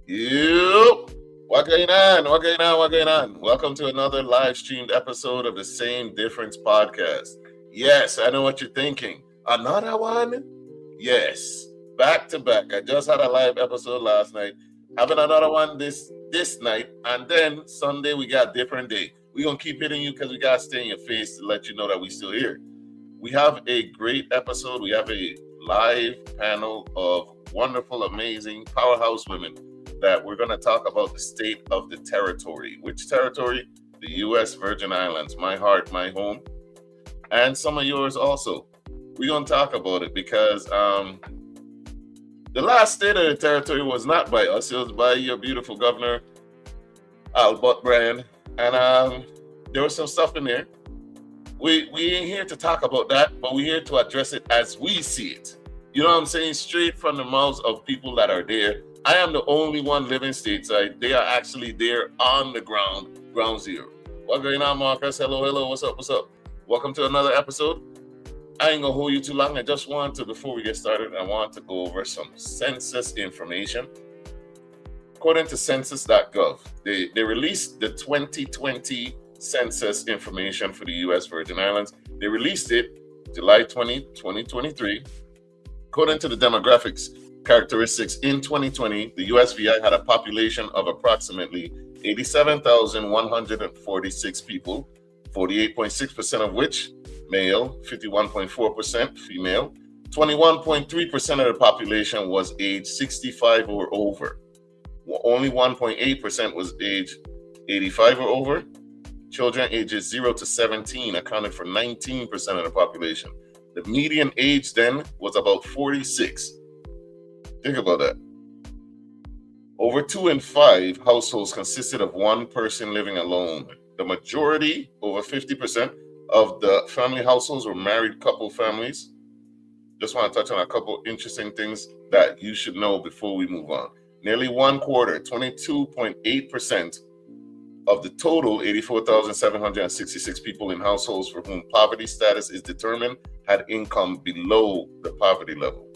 You, what going on? What going on? What going on? Welcome to another live streamed episode of the Same Difference podcast. Yes, I know what you're thinking. Another one? Yes, back to back. I just had a live episode last night. Having another one this night, and then Sunday we got a different day. We're gonna keep hitting you because we gotta stay in your face to let you know that we still here. We have a great episode. We have a live panel of wonderful, amazing powerhouse women that we're going to talk about the state of the territory. Which territory? The U.S. Virgin Islands, my heart, my home, and some of yours also. We're going to talk about it because the last state of the territory was not by us. It was by your beautiful governor, Albert Bryan. And there was some stuff in there. We ain't here to talk about that, but we're here to address it as we see it. You know what I'm saying? Straight from the mouths of people that are there. I am the only one living stateside. They are actually there on the ground zero. What going on, Marcus? Hello. What's up? Welcome to another episode. I ain't gonna hold you too long. I just want to, before we get started, I want to go over some census information. According to census.gov, they released the 2020 census information for the U.S. Virgin Islands. They released it July 20, 2023. According to the demographics characteristics in 2020, the USVI had a population of approximately 87,146 people, 48.6% of which male, 51.4% female, 21.3% of the population was age 65 or over. Only 1.8% was age 85 or over. Children ages 0 to 17 accounted for 19% of the population. The median age then was about 46. Think about that. Over 2 in 5 households consisted of one person living alone. The majority, over 50% of the family households were married couple families. Just want to touch on a couple interesting things that you should know before we move on. Nearly one quarter, 22.8%, of the total 84,766 people in households for whom poverty status is determined had income below the poverty level.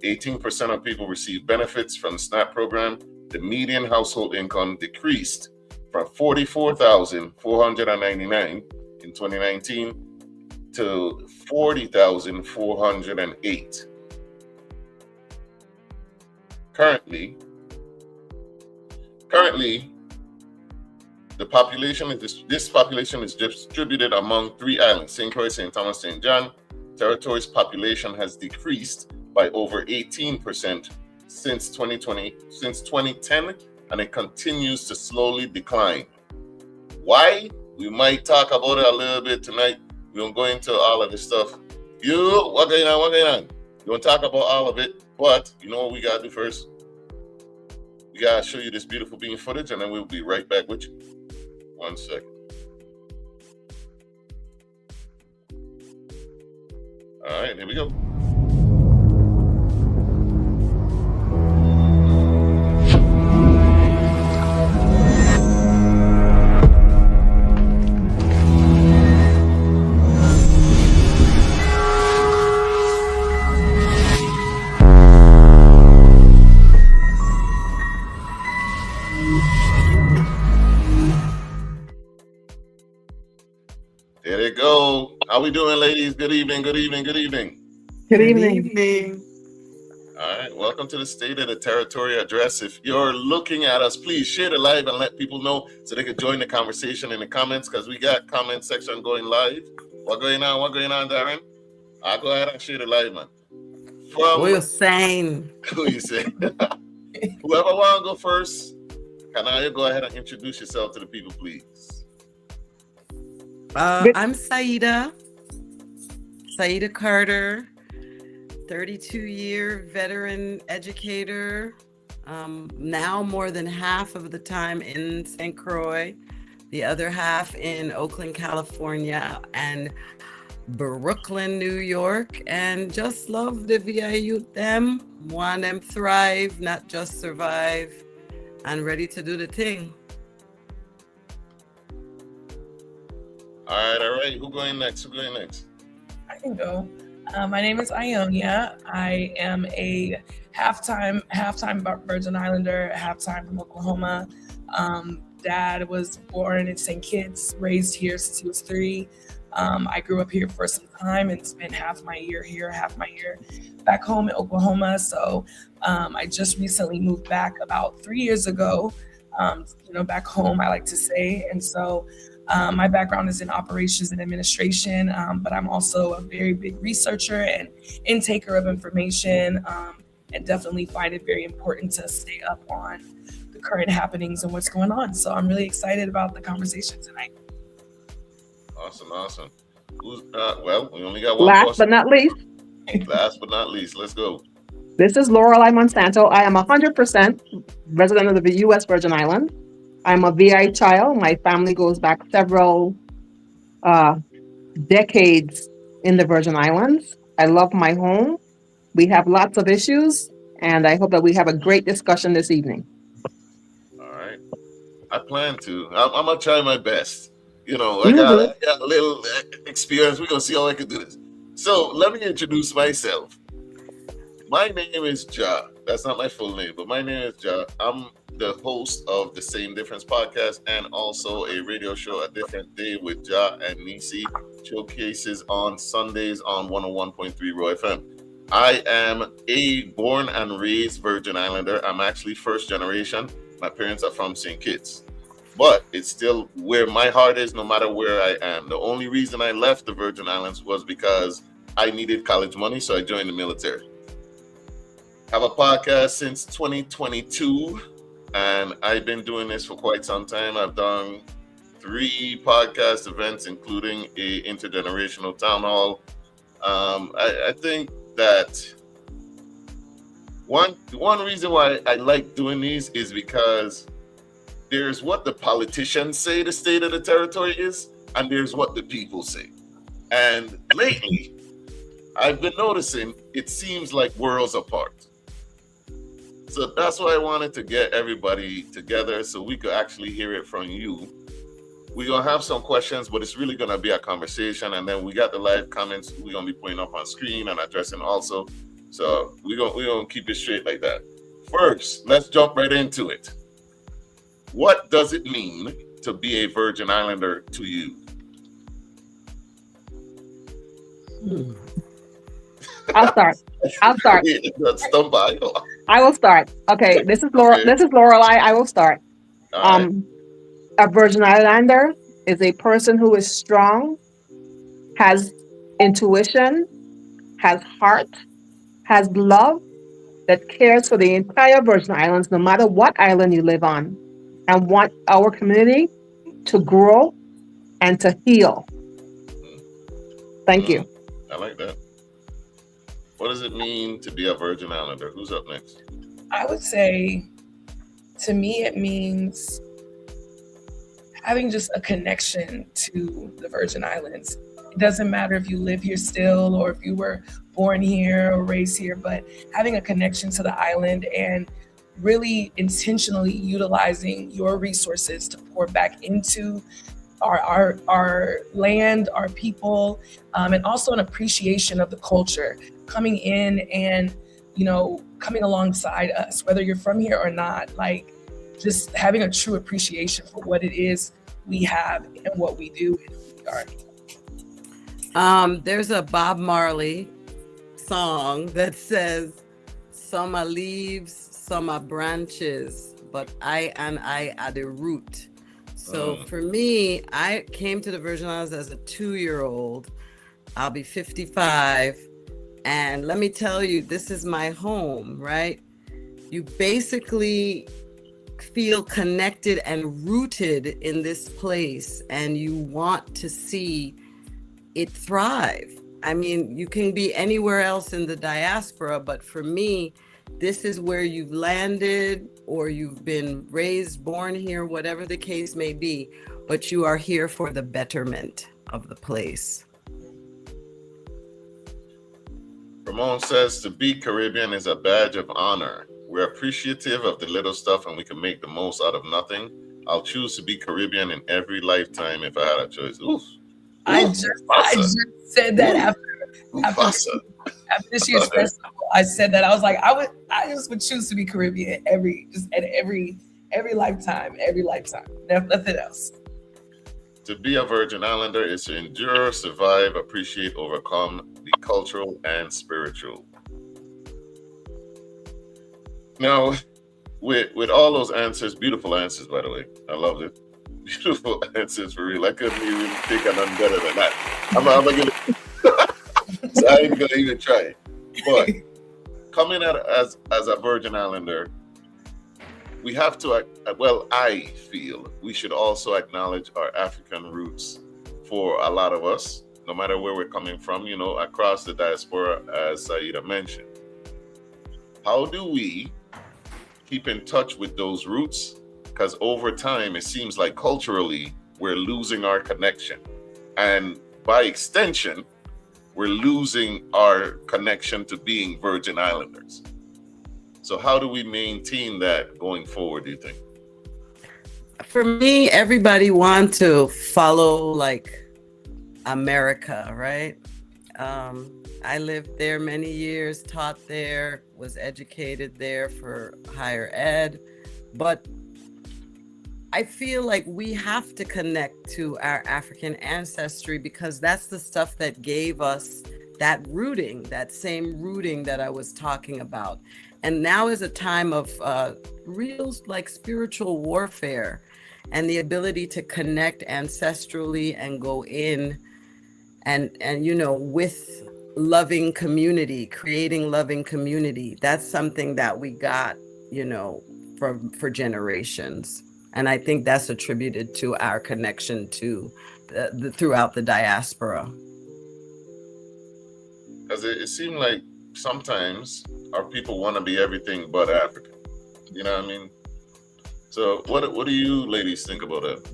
18% of people received benefits from the SNAP program. The median household income decreased from $44,499 in 2019 to $40,408. Currently, this population is distributed among 3 islands: St. Croix, St. Thomas, St. John. Territory's population has decreased by over 18% since 2010, and it continues to slowly decline. Why? We might talk about it a little bit tonight. We don't go into all of this stuff. What going on? We don't talk about all of it, but you know what we gotta do first? We gotta show you this beautiful bean footage, and then we'll be right back with you. 1 second. All right, here we go. There they go. How we doing, ladies? Good evening. Good evening. All right, welcome to the State of the Territory Address. If you're looking at us, please share the live and let people know so they can join the conversation in the comments, because we got comment section going live. What going on, Darren? I'll go ahead and share the live, man. What you saying? Who you say? Whoever want to go first, can I go ahead and introduce yourself to the people, please? I'm Saida Carter, 32-year veteran educator, now more than half of the time in St. Croix, the other half in Oakland, California, and Brooklyn, New York, and just love the VI youth them, want them thrive, not just survive, and ready to do the thing. All right. Who going next? I can go. My name is Ionia. I am a halftime Virgin Islander, halftime from Oklahoma. Dad was born in St. Kitts, raised here since he was 3. I grew up here for some time and spent half my year here, half my year back home in Oklahoma. So I just recently moved back about 3 years ago. Back home, I like to say, and so. My background is in operations and administration, but I'm also a very big researcher and intaker of information, and definitely find it very important to stay up on the current happenings and what's going on. So I'm really excited about the conversation tonight. Awesome. Who's well, we only got one Last person. but not least, Let's go. this is Lorelei Monsanto. I am 100% resident of the U.S. Virgin Islands. I'm a VI child. My family goes back several decades in the Virgin Islands. I love my home. We have lots of issues, and I hope that we have a great discussion this evening. All right. I plan to. I'm gonna try my best. I got a little experience. We're gonna see how I can do this. So let me introduce myself. My name is Ja. That's not my full name, but my name is Ja. I'm the host of the Same Difference podcast and also a radio show, A Different Day with Ja and Nisi, showcases on Sundays on 101.3 Raw FM. I am a born and raised Virgin Islander. I'm actually first generation. My parents are from St. Kitts, but it's still where my heart is no matter where I am. The only reason I left the Virgin Islands was because I needed college money, so I joined the military. Have a podcast since 2022, and I've been doing this for quite some time. I've done 3 podcast events, including a intergenerational town hall. I think that one reason why I like doing these is because there's what the politicians say the state of the territory is, and there's what the people say. And lately, I've been noticing it seems like worlds apart. So that's why I wanted to get everybody together so we could actually hear it from you. We're going to have some questions, but it's really going to be a conversation. And then we got the live comments we're going to be putting up on screen and addressing also. So we're going to keep it straight like that. First, let's jump right into it. What does it mean to be a Virgin Islander to you? I'll start. Stump by. I will start. Okay, this is Laura. This is Lorelei. I will start. Right. A Virgin Islander is a person who is strong, has intuition, has heart, has love, that cares for the entire Virgin Islands, no matter what island you live on, and want our community to grow and to heal. Thank you. I like that. What does it mean to be a Virgin Islander? Who's up next? I would say, to me, it means having just a connection to the Virgin Islands. It doesn't matter if you live here still or if you were born here or raised here, but having a connection to the island and really intentionally utilizing your resources to pour back into our land, our people, and also an appreciation of the culture coming in and, coming alongside us, whether you're from here or not, like just having a true appreciation for what it is we have and what we do and who we are. There's a Bob Marley song that says, "Some are leaves, some are branches, but I are the root." So for me, I came to the Virgin Islands as a 2-year-old. I'll be 55. And let me tell you, this is my home, right? You basically feel connected and rooted in this place, and you want to see it thrive. I mean, you can be anywhere else in the diaspora, but for me, this is where you've landed or you've been raised, born here, whatever the case may be, but you are here for the betterment of the place. Ramon says to be Caribbean is a badge of honor. We're appreciative of the little stuff and we can make the most out of nothing. I'll choose to be Caribbean in every lifetime if I had a choice. Oof. I just said that after after Mufasa. after this year's festival, I said that I was like, I just would choose to be Caribbean every lifetime, nothing else. To be a Virgin Islander is to endure, survive, appreciate, overcome the cultural and spiritual. Now, with all those answers, beautiful answers, by the way. I loved it. Beautiful answers for real. I couldn't even think of none better than that. I'm gonna give it. So I ain't gonna even try. But coming out as a Virgin Islander, we have to, well, I feel we should also acknowledge our African roots for a lot of us, no matter where we're coming from, you know, across the diaspora, as Saida mentioned. How do we keep in touch with those roots? Because over time, it seems like culturally, we're losing our connection. And by extension, we're losing our connection to being Virgin Islanders. So how do we maintain that going forward, do you think? For me, everybody wants to follow like America, right? I lived there many years, taught there, was educated there for higher ed, but I feel like we have to connect to our African ancestry because that's the stuff that gave us that rooting, that same rooting that I was talking about. And now is a time of real like spiritual warfare and the ability to connect ancestrally and go in and you know, with loving community, creating loving community. That's something that we got, you know, for generations. And I think that's attributed to our connection to the throughout the diaspora. Because it seemed like sometimes our people want to be everything but African. You know what I mean? So what do you ladies think about that?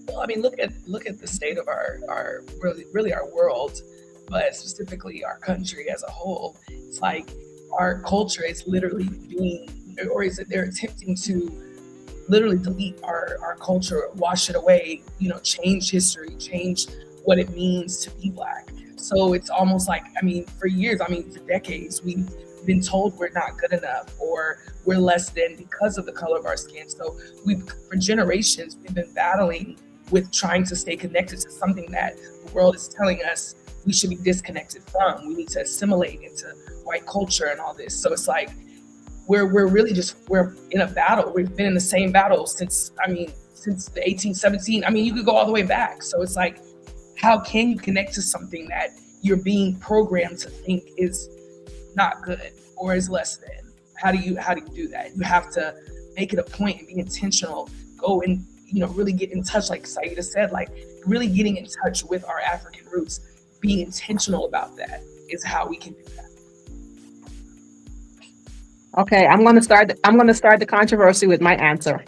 Well, I mean, look at the state of our really our world, but specifically our country as a whole. It's like our culture is literally they're attempting to literally delete our culture, wash it away, you know, change history, change what it means to be Black. So it's almost like, I mean, for years, I mean, for decades, we've been told we're not good enough or we're less than because of the color of our skin. So for generations, we've been battling with trying to stay connected to something that the world is telling us we should be disconnected from. We need to assimilate into white culture and all this. So it's like, we're in a battle. We've been in the same battle since the 1817. I mean, you could go all the way back. So it's like, how can you connect to something that you're being programmed to think is not good or is less than? How do you do that? You have to make it a point and be intentional. Go and, you know, really get in touch, like Saida said, like really getting in touch with our African roots. Being intentional about that is how we can do that. Okay, I'm going to start the controversy with my answer.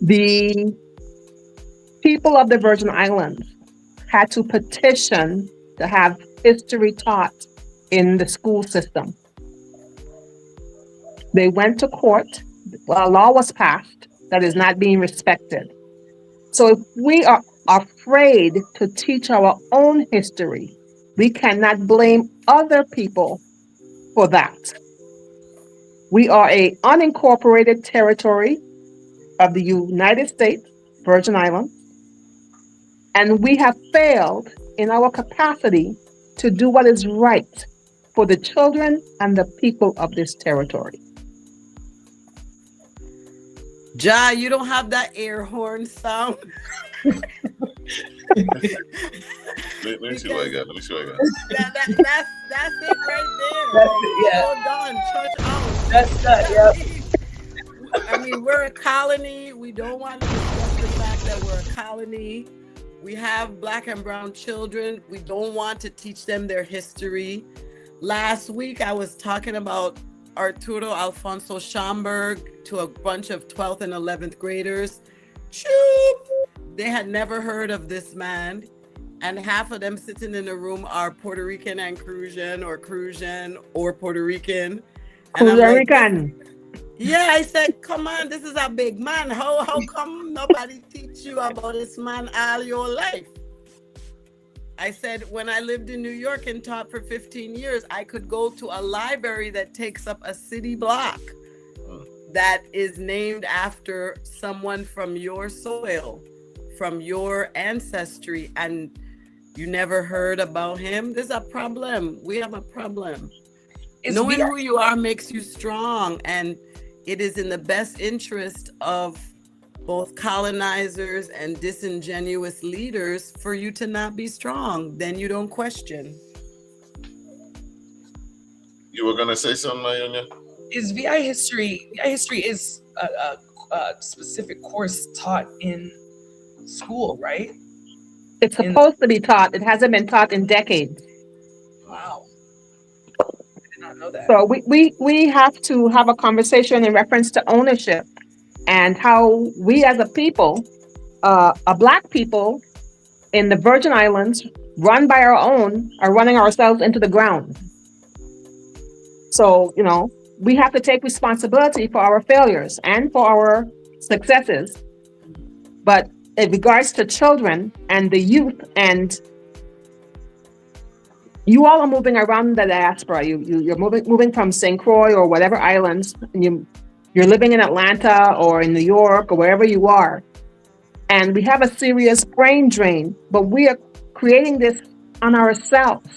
The people of the Virgin Islands had to petition to have history taught in the school system. They went to court. Well, a law was passed that is not being respected. So if we are afraid to teach our own history, we cannot blame other people for that. We are an unincorporated territory of the United States, Virgin Islands, and we have failed in our capacity to do what is right for the children and the people of this territory. Ja, you don't have that air horn sound. Let me see what I got. That's it right there. Yeah. All done. Church out. That's that, yeah. I mean, we're a colony. We don't want to discuss the fact that we're a colony. We have Black and brown children. We don't want to teach them their history. Last week, I was talking about Arturo Alfonso Schomburg to a bunch of 12th and 11th graders. Choop! They had never heard of this man. And half of them sitting in the room are Puerto Rican and Crucian or Puerto Rican. And I'm like, yeah, I said, come on, this is a big man. How come nobody teach you about this man all your life? I said, when I lived in New York and taught for 15 years, I could go to a library that takes up a city block that is named after someone from your soil, from your ancestry, and you never heard about him. There's a problem. We have a problem. Knowing who you are makes you strong, and it is in the best interest of both colonizers and disingenuous leaders for you to not be strong. Then you don't question. You were gonna say something, Mayunya? Is VI history? VI history is a specific course taught in school, right? It's supposed to be taught. It hasn't been taught in decades. Wow. I did not know that. So we have to have a conversation in reference to ownership and how we as a people, a Black people in the Virgin Islands, run by our own, are running ourselves into the ground. So, we have to take responsibility for our failures and for our successes. But in regards to children and the youth, and you all are moving around the diaspora. You're moving from St. Croix or whatever islands, and you're living in Atlanta or in New York or wherever you are. And we have a serious brain drain, but we are creating this on ourselves.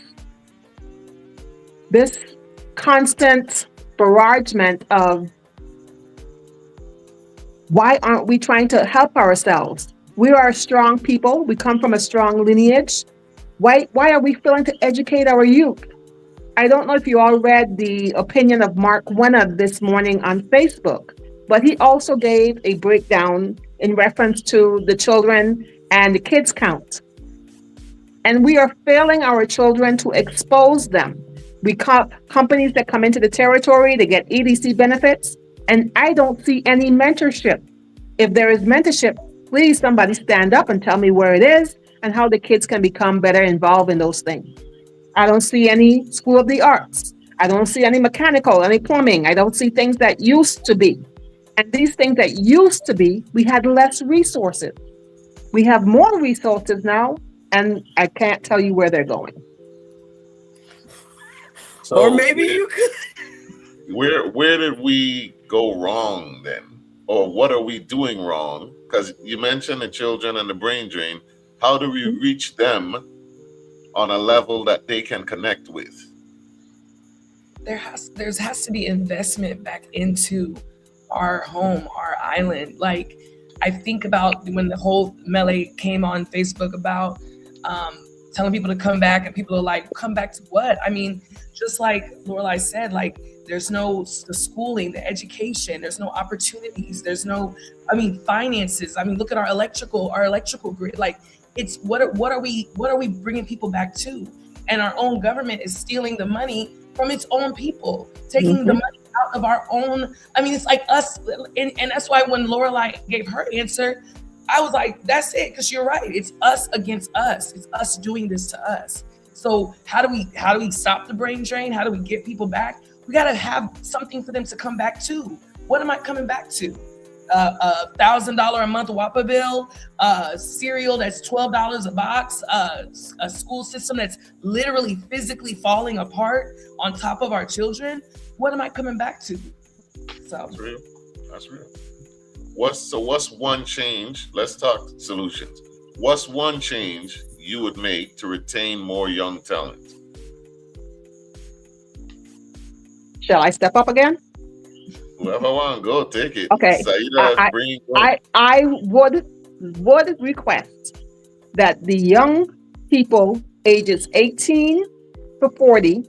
This constant barragement of why aren't we trying to help ourselves? We are a strong people. We come from a strong lineage. Why are we failing to educate our youth? I don't know if you all read the opinion of Mark Wenner this morning on Facebook, but he also gave a breakdown in reference to the children and the kids count. And we are failing our children to expose them. We companies that come into the territory, they get EDC benefits, and I don't see any mentorship. If there is mentorship, please somebody stand up and tell me where it is and how the kids can become better involved in those things. I don't see any School of the Arts. I don't see any mechanical, any plumbing. I don't see things that used to be. And these things that used to be, we had less resources. We have more resources now, and I can't tell you where they're going. So or maybe you could. Where did we go wrong then? Or what are we doing wrong? Because you mentioned the children and the brain drain. How do we reach them on a level that they can connect with? There has to be investment back into our home, our island. Like, I think about when the whole melee came on Facebook about telling people to come back, and people are like, come back to what? I mean, just like Lorelai said, like, there's no the schooling, the education, there's no opportunities, there's no, finances. Look at our electrical grid. Like, it's what are we bringing people back to? And our own government is stealing the money from its own people, taking the money out of our own. It's like us, and that's why when Lorelai gave her answer, I was like, that's it, because you're right. It's us against us. It's us doing this to us. So how do we stop the brain drain? How do we get people back? We got to have something for them to come back to. What am I coming back to? $1,000 a month WAPA bill, cereal that's $12 a box, a school system that's literally physically falling apart on top of our children. What am I coming back to? So That's real. What's one change? Let's talk solutions. What's one change you would make to retain more young talent? Shall I step up again? Whoever want to go, take it. Okay. Saida, I would request that the young people ages 18 to 40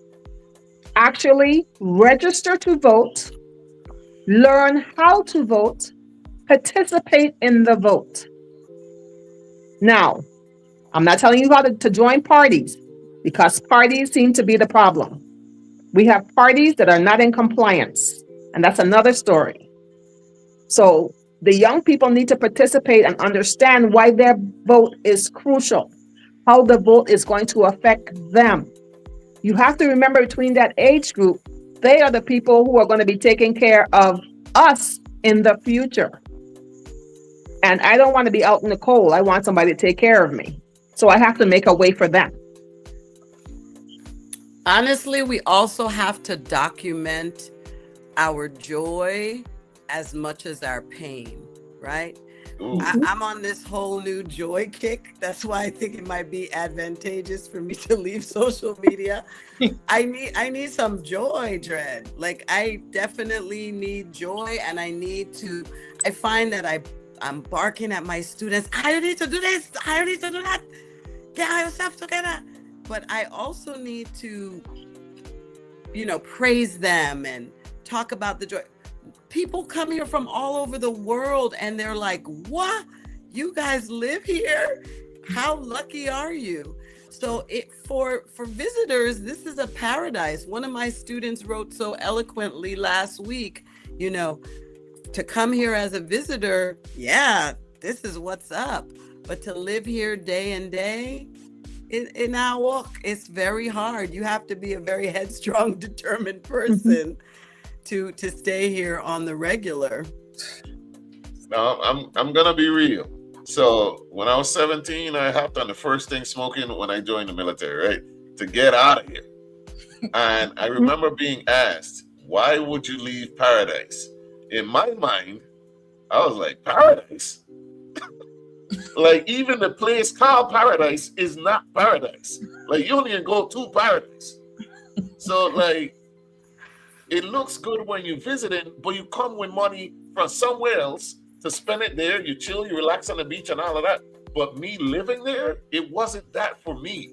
actually register to vote, learn how to vote, participate in the vote. Now, I'm not telling you how to join parties, because parties seem to be the problem. We have parties that are not in compliance, and that's another story. So the young people need to participate and understand why their vote is crucial, how the vote is going to affect them. You have to remember, between that age group, they are the people who are going to be taking care of us in the future. And I don't want to be out in the cold. I want somebody to take care of me. So I have to make a way for them. Honestly, we also have to document our joy as much as our pain, right? Ooh. I'm on this whole new joy kick. That's why I think it might be advantageous for me to leave social media. I need some joy, Dread. Like I definitely need joy, and I find that I'm barking at my students. I need to do this. I need to do that. Get yourself together. But I also need to, praise them and talk about the joy. People come here from all over the world and they're like, what? You guys live here? How lucky are you? So for visitors, this is a paradise. One of my students wrote so eloquently last week, to come here as a visitor, yeah, this is what's up. But to live here day and day, in our walk, it's very hard. You have to be a very headstrong, determined person to stay here on the regular. Now I'm gonna be real. So when I was 17, I hopped on the first thing smoking when I joined the military, right? To get out of here. And I remember being asked, why would you leave paradise? In my mind, I was like, paradise? Like even the place called paradise is not paradise. Like you only can go to paradise. So like it looks good when you visiting, but you come with money from somewhere else to spend it there. You chill, you relax on the beach and all of that. But me living there, it wasn't that for me.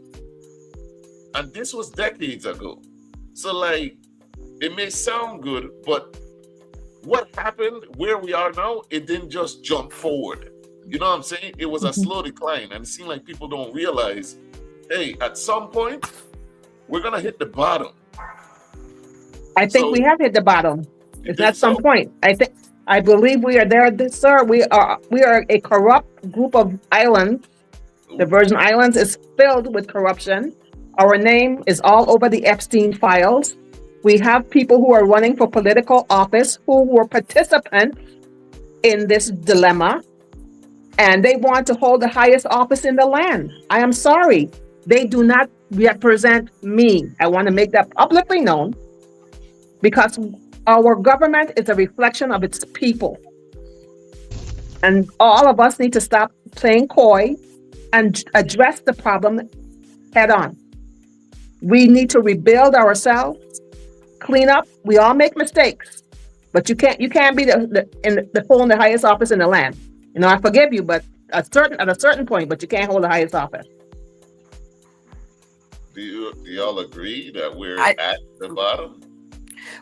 And this was decades ago. So like, it may sound good, but what happened where we are now, it didn't just jump forward. You know what I'm saying? It was a slow decline. And it seemed like people don't realize, hey, at some point, we're going to hit the bottom. I think we have hit the bottom. It's at some point. I believe we are there, sir. We are a corrupt group of islands. The Virgin Islands is filled with corruption. Our name is all over the Epstein files. We have people who are running for political office who were participants in this dilemma, and they want to hold the highest office in the land. I am sorry. They do not represent me. I want to make that publicly known, because our government is a reflection of its people. And all of us need to stop playing coy and address the problem head on. We need to rebuild ourselves, clean up. We all make mistakes, but you can't be the hold the highest office in the land. I forgive you, but at a certain point, but you can't hold the highest office. Do y'all agree that we're at the bottom?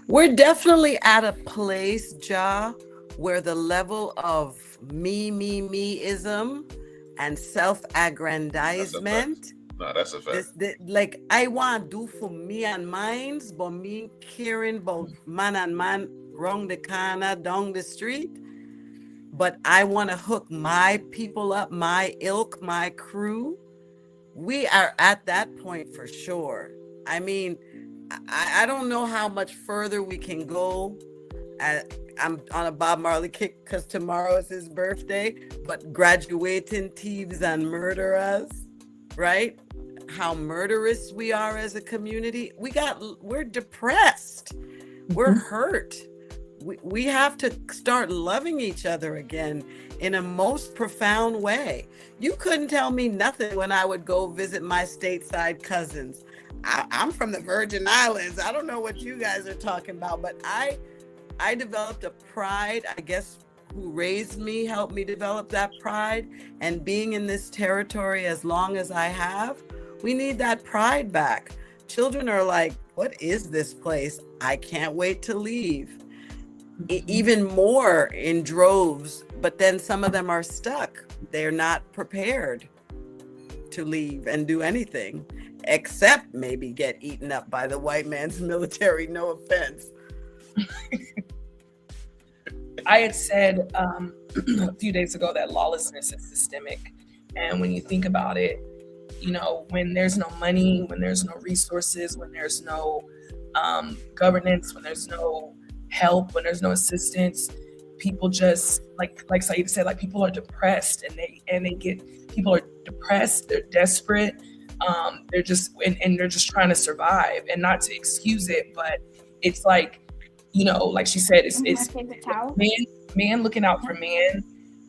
We're definitely at a place, Ja, where the level of meism and self-aggrandizement. No, that's a fact. Like I want to do for me and mine, but me caring about man and man round the corner, down the street. But I want to hook my people up, my ilk, my crew. We are at that point for sure. I mean, I don't know how much further we can go. I'm on a Bob Marley kick because tomorrow is his birthday, but graduating thieves and murderers, right? How murderous we are as a community. We're depressed. We're hurt. We have to start loving each other again in a most profound way. You couldn't tell me nothing when I would go visit my stateside cousins. I'm from the Virgin Islands. I don't know what you guys are talking about, but I developed a pride. I guess who raised me helped me develop that pride. And being in this territory as long as I have, we need that pride back. Children are like, what is this place? I can't wait to leave. Even more in droves, but then some of them are stuck. They're not prepared to leave and do anything except maybe get eaten up by the white man's military. No offense. I had said a few days ago that lawlessness is systemic. And when you think about it, when there's no money, when there's no resources, when there's no governance, when there's no help, when there's no assistance, people just like Saeed said, like people are depressed, and people are depressed, they're desperate, They're just and they're just trying to survive, and not to excuse it, but it's like, like she said, it's man looking out for man,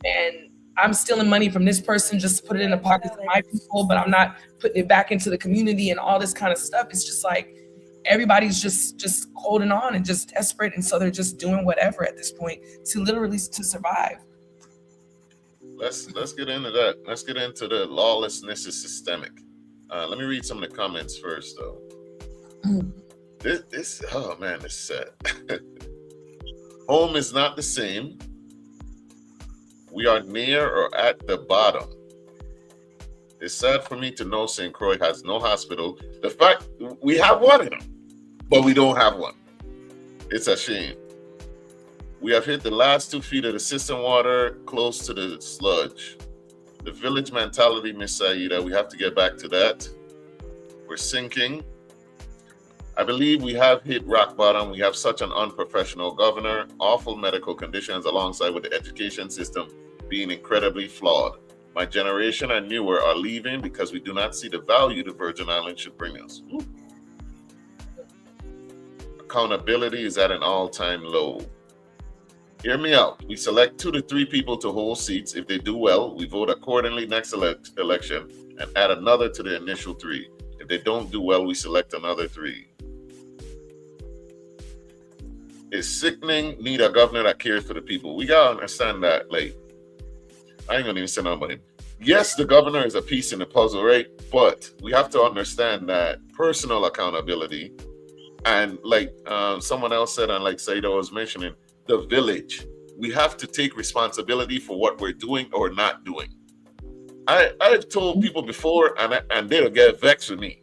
and I'm stealing money from this person just to put it in the pockets of my people, but I'm not putting it back into the community and all this kind of stuff. It's just like everybody's just holding on and just desperate, and so they're just doing whatever at this point to literally to survive. Let's get into that. Let's get into the lawlessness is systemic. Let me read some of the comments first, though. This oh man, this is sad. Home is not the same. We are near or at the bottom. It's sad for me to know St. Croix has no hospital. The fact we have one of them, but we don't have one. It's a shame. We have hit the last 2 feet of the system water, close to the sludge. The village mentality, Miss Saida, we have to get back to that. We're sinking. I believe we have hit rock bottom. We have such an unprofessional governor, awful medical conditions alongside with the education system being incredibly flawed. My generation and newer are leaving because we do not see the value the Virgin Islands should bring us. Ooh. Accountability is at an all-time low. Hear me out. We select 2 to 3 people to hold seats. If they do well, we vote accordingly next election and add another to the initial 3. If they don't do well, we select another 3. It's sickening. Need a governor that cares for the people. We gotta understand that. Like, I ain't gonna even say nothing about him. Yes, the governor is a piece in the puzzle, right? But we have to understand that personal accountability, and like someone else said, and like Saida was mentioning, the village. We have to take responsibility for what we're doing or not doing. I've told people before, and they'll get vexed with me.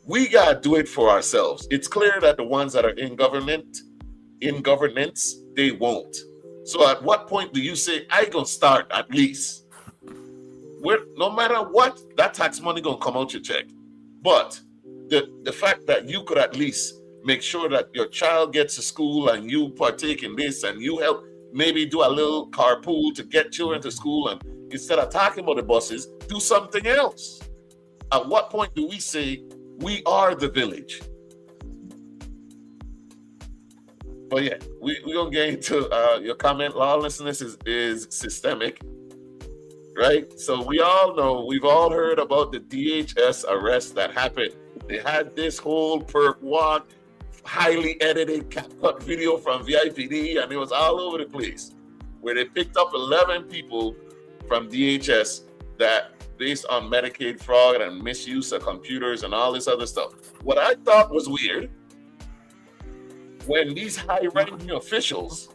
We gotta do it for ourselves. It's clear that the ones that are in governance, they won't. So at what point do you say, I gonna start at least? No matter what, that tax money gonna come out your check. But the fact that you could at least make sure that your child gets to school and you partake in this and you help maybe do a little carpool to get children to school, and instead of talking about the buses, do something else. At what point do we say we are the village? But yeah, we're gonna get into your comment. Lawlessness is systemic, right? So we all know, we've all heard about the DHS arrest that happened. They had this whole perp walk, highly edited cut video from VIPD, and it was all over the place, where they picked up 11 people from DHS that based on Medicaid fraud and misuse of computers and all this other stuff. What I thought was weird, when these high-ranking officials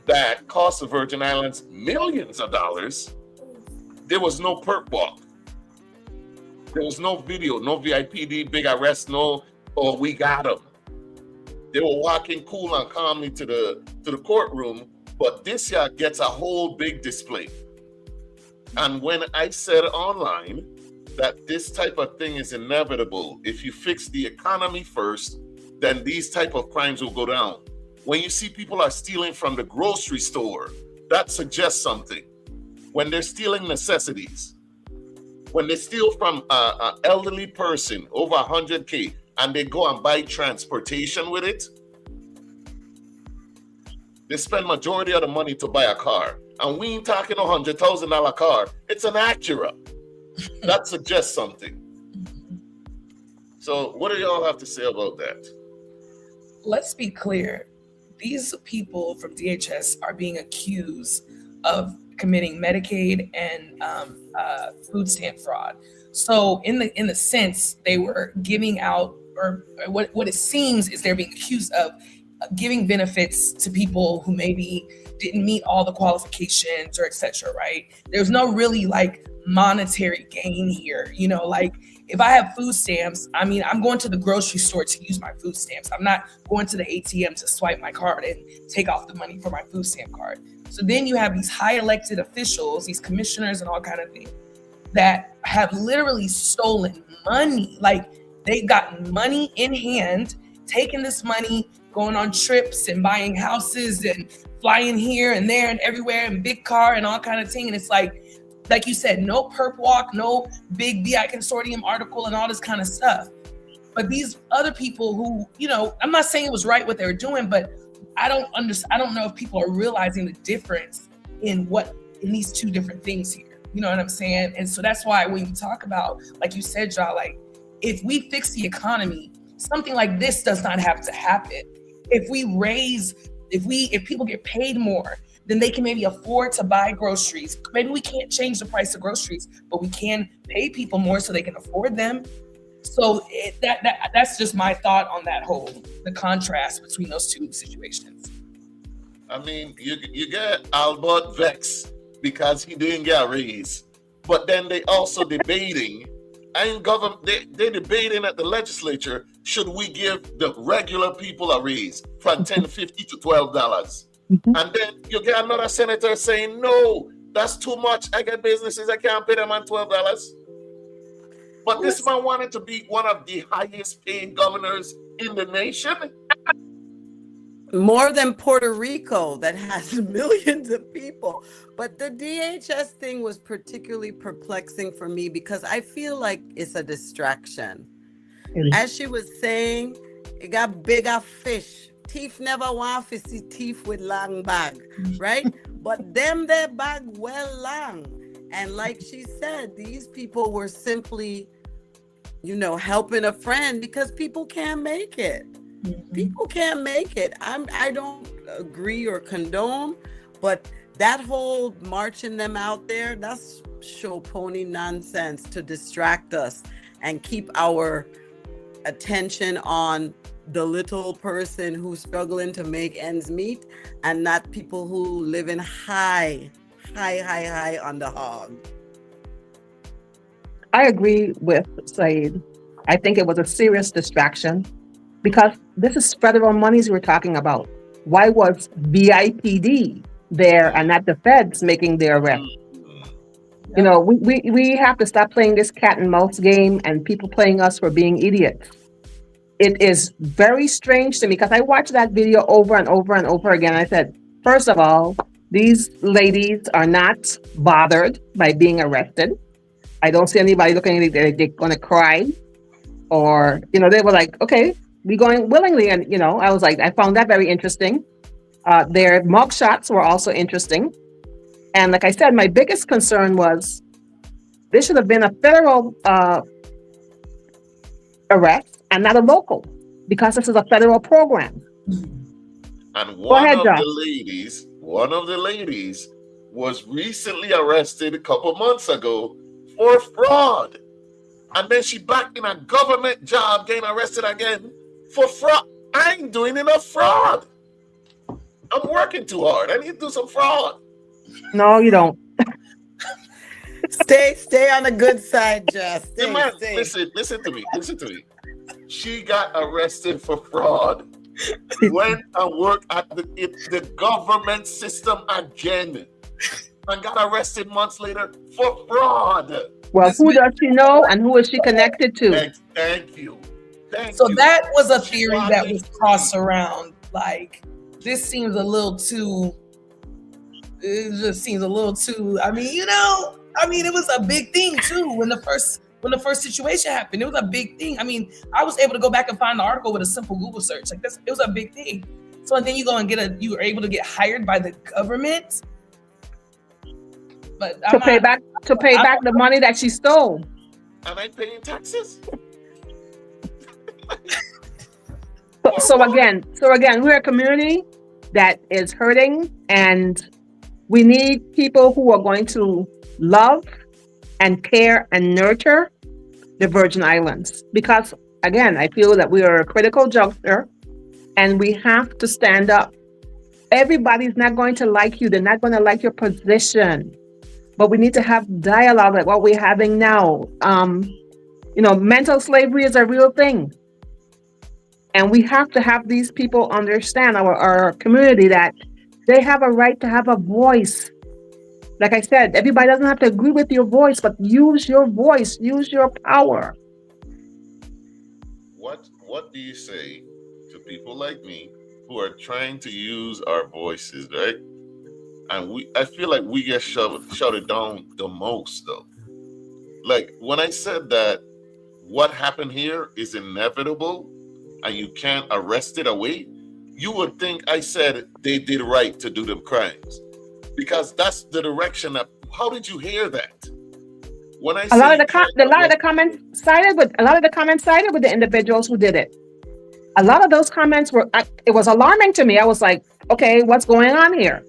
that cost the Virgin Islands millions of dollars, there was no perp walk. There was no video, no VIPD, big arrest, no, oh, we got them. They were walking cool and calmly to the courtroom, but this year gets a whole big display. And when I said online that this type of thing is inevitable, if you fix the economy first, then these type of crimes will go down. When you see people are stealing from the grocery store, that suggests something. When they're stealing necessities, when they steal from an elderly person over 100K and they go and buy transportation with it, they spend majority of the money to buy a car. And we ain't talking a $100,000 car. It's an Acura. That suggests something. So what do y'all have to say about that? Let's be clear. These people from DHS are being accused of committing Medicaid and food stamp fraud. So in the sense, they were giving out, or what it seems is they're being accused of giving benefits to people who maybe didn't meet all the qualifications or etc. Right? There's no really like monetary gain here. Like if I have food stamps, I mean, I'm going to the grocery store to use my food stamps. I'm not going to the ATM to swipe my card and take off the money for my food stamp card. So then you have these high elected officials, these commissioners and all kind of things that have literally stolen money. Like they've gotten money in hand, taking this money, going on trips and buying houses and flying here and there and everywhere and big car and all kind of thing. And it's like, like you said, no perp walk, no big BI consortium article and all this kind of stuff. But these other people who, I'm not saying it was right what they were doing, but I don't know if people are realizing the difference in these two different things here. You know what I'm saying? And so that's why when you talk about, like you said, Ja, like if we fix the economy, something like this does not have to happen. If people get paid more, then they can maybe afford to buy groceries. Maybe we can't change the price of groceries, but we can pay people more so they can afford them. So that's just my thought on the contrast between those two situations. I mean, you get Albert vexed because he didn't get a raise, but then they also debating, and they're debating at the legislature, should we give the regular people a raise from $10.50 to $12? And then you get another senator saying, no, that's too much. I get businesses, I can't pay them on $12. But this man wanted to be one of the highest paid governors in the nation. More than Puerto Rico, that has millions of people. But the DHS thing was particularly perplexing for me because I feel like it's a distraction. As she was saying, it got bigger fish. Thief never want to see thief with long bag, right? But their bag well long. And like she said, these people were simply, helping a friend because people can't make it. People can't make it. I don't agree or condone, but that whole marching them out there, that's show pony nonsense to distract us and keep our attention on the little person who's struggling to make ends meet and not people who live in high on the hog. I agree with Said. I think it was a serious distraction because this is federal monies we're talking about. Why was VIPD there and not the feds making their arrest? We have to stop playing this cat and mouse game and people playing us for being idiots. It is very strange to me because I watched that video over and over and over again. I said, first of all, these ladies are not bothered by being arrested. I don't see anybody looking like they're going to cry or, they were like, okay, we going willingly. And, I was like, I found that very interesting. Their mug shots were also interesting. And like I said, my biggest concern was this should have been a federal arrest and not a local because this is a federal program. And one of the ladies was recently arrested a couple months ago for fraud. And then she back in a government job getting arrested again for fraud. I ain't doing enough fraud. I'm working too hard. I need to do some fraud. No, you don't. Stay on the good side, Jess. Listen to me. She got arrested for fraud. Went and worked at the government system again. And got arrested months later for fraud. Well, who does she know and who is she connected to? Thank you. So that was a theory that was tossed around. Like, this seems a little too. It just seems a little too. I mean, it was a big thing too when the first situation happened. It was a big thing. I mean, I was able to go back and find the article with a simple Google search. Like this, it was a big thing. So and then you go and you were able to get hired by the government. But to pay back the money that she stole. Am I paying taxes? So again, we're a community that is hurting, and we need people who are going to love and care and nurture the Virgin Islands. Because again, I feel that we are a critical juncture, and we have to stand up. Everybody's not going to like you. They're not going to like your position. But we need to have dialogue like what we're having now. Mental slavery is a real thing. And we have to have these people understand, our community, that they have a right to have a voice. Like I said, everybody doesn't have to agree with your voice, but use your voice, use your power. What do you say to people like me who are trying to use our voices, right? and I feel like we get shouted down the most though. Like when I said that what happened here is inevitable and you can't arrest it away, you would think I said they did right to do them crimes. Because that's the direction that, how did you hear that? When I A say lot of you the can't a lot of the arrest comments people, sided with the individuals who did it. A lot of those comments it was alarming to me. I was like, okay, what's going on here?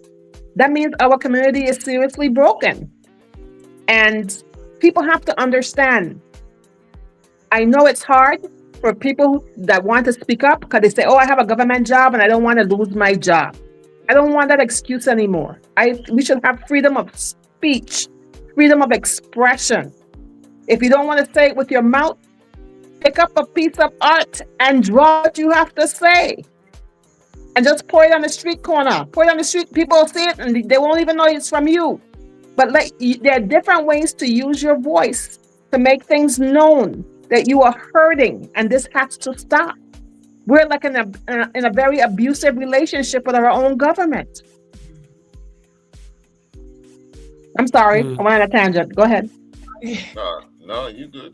That means our community is seriously broken. And people have to understand. I know it's hard for people that want to speak up because they say, oh, I have a government job and I don't want to lose my job. I don't want that excuse anymore. We should have freedom of speech, freedom of expression. If you don't want to say it with your mouth, pick up a piece of art and draw what you have to say. And just pour it on the street corner. Pour it on the street. People will see it and they won't even know it's from you. But there are different ways to use your voice to make things known that you are hurting, and this has to stop. We're like in a very abusive relationship with our own government. I'm sorry, I went on a tangent. Go ahead. no, you good.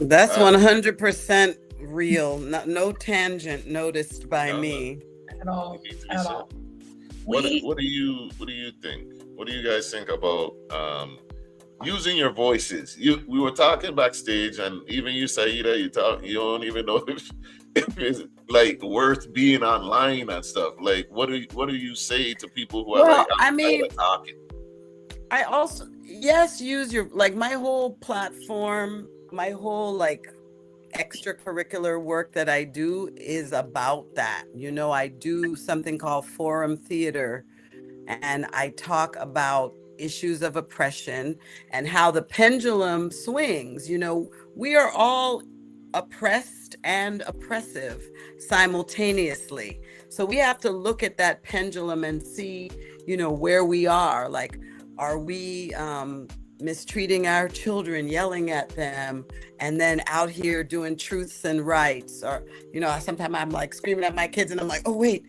That's 100% real. No tangent noticed by me. At all. What do you think? What do you guys think about using your voices? We were talking backstage, and even you, Saida, you don't even know if it's like worth being online and stuff. Like, what do you say to people who are talking? I also use your, like, my whole platform, my whole like extracurricular work that I do is about that. I do something called Forum Theater, and I talk about issues of oppression and how the pendulum swings. We are all oppressed and oppressive simultaneously. So we have to look at that pendulum and see, where we are. Like, are we mistreating our children, yelling at them, and then out here doing truths and rights? Or, sometimes I'm like screaming at my kids and I'm like, oh, wait,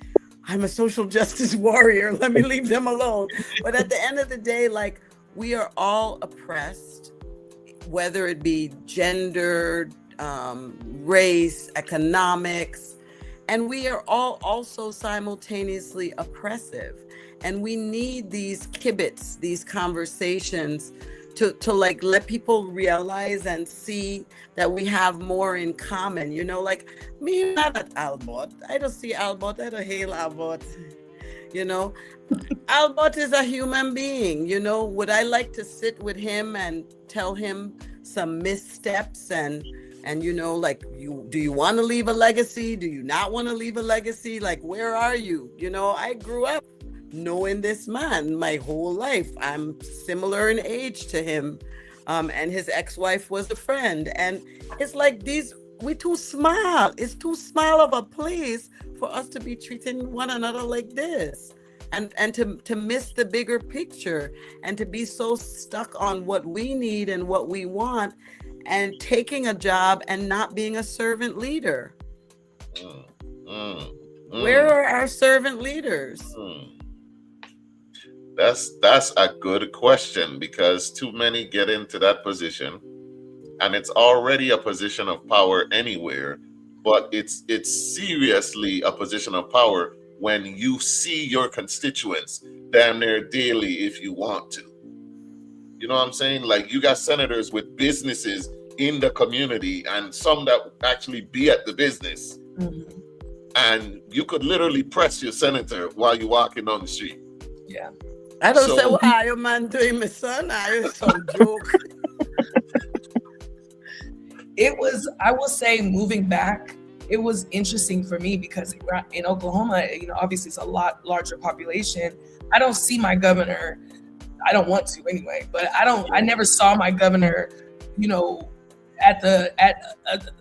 I'm a social justice warrior. Let me leave them alone. But at the end of the day, like, we are all oppressed, whether it be gender, race, economics, and we are all also simultaneously oppressive. And we need these kibitz, these conversations to like let people realize and see that we have more in common. Like me, not at Albert. I don't see Albert. I don't hail Albert. Albert is a human being. Would I like to sit with him and tell him some missteps and like, do you want to leave a legacy? Do you not want to leave a legacy? Like, where are you? I grew up knowing this man my whole life. I'm similar in age to him, and his ex-wife was a friend, and it's like we're too small. It's too small of a place for us to be treating one another like this, and to miss the bigger picture, and to be so stuck on what we need and what we want, and taking a job and not being a servant leader. Where are our servant leaders? That's a good question, because too many get into that position, and it's already a position of power anywhere, but it's seriously a position of power when you see your constituents damn near daily if you want to. You know what I'm saying? Like, you got senators with businesses in the community, and some that actually be at the business. Mm-hmm. And you could literally press your senator while you're walking down the street. Yeah. I don't say, what are you man doing, my son? Are you some joke? I will say, moving back, it was interesting for me because in Oklahoma, obviously it's a lot larger population. I don't see my governor. I don't want to anyway, but I never saw my governor, at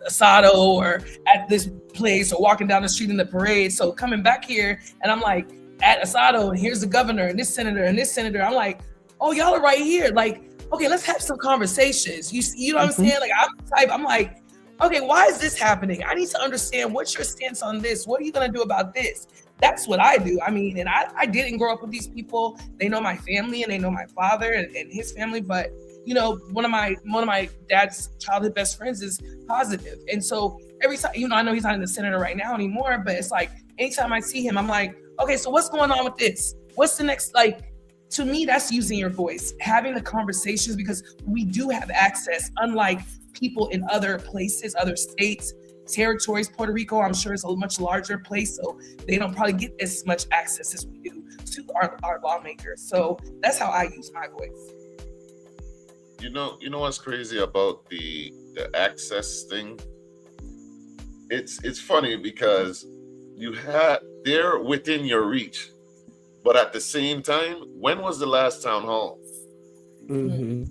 Asado or at this place or walking down the street in the parade. So coming back here and I'm like, at Asado, and here's the governor and this senator and this senator. I'm like, oh, y'all are right here. Like, okay, let's have some conversations. You know what I'm saying? Like, I'm like, okay, why is this happening? I need to understand, what's your stance on this? What are you gonna do about this? That's what I do. I mean, and I didn't grow up with these people. They know my family and they know my father and his family, but you know, one of my dad's childhood best friends is positive. And so every time, you know, I know he's not in the senator right now anymore, but it's like anytime I see him, I'm like, okay, so what's going on with this? What's the next, like, to me, that's using your voice, having the conversations, because we do have access, unlike people in other places, other states, territories. Puerto Rico, I'm sure, is a much larger place, so they don't probably get as much access as we do to our lawmakers. So that's how I use my voice. You know what's crazy about the access thing? It's funny because they're within your reach, but at the same time, when was the last town hall? Mm-hmm.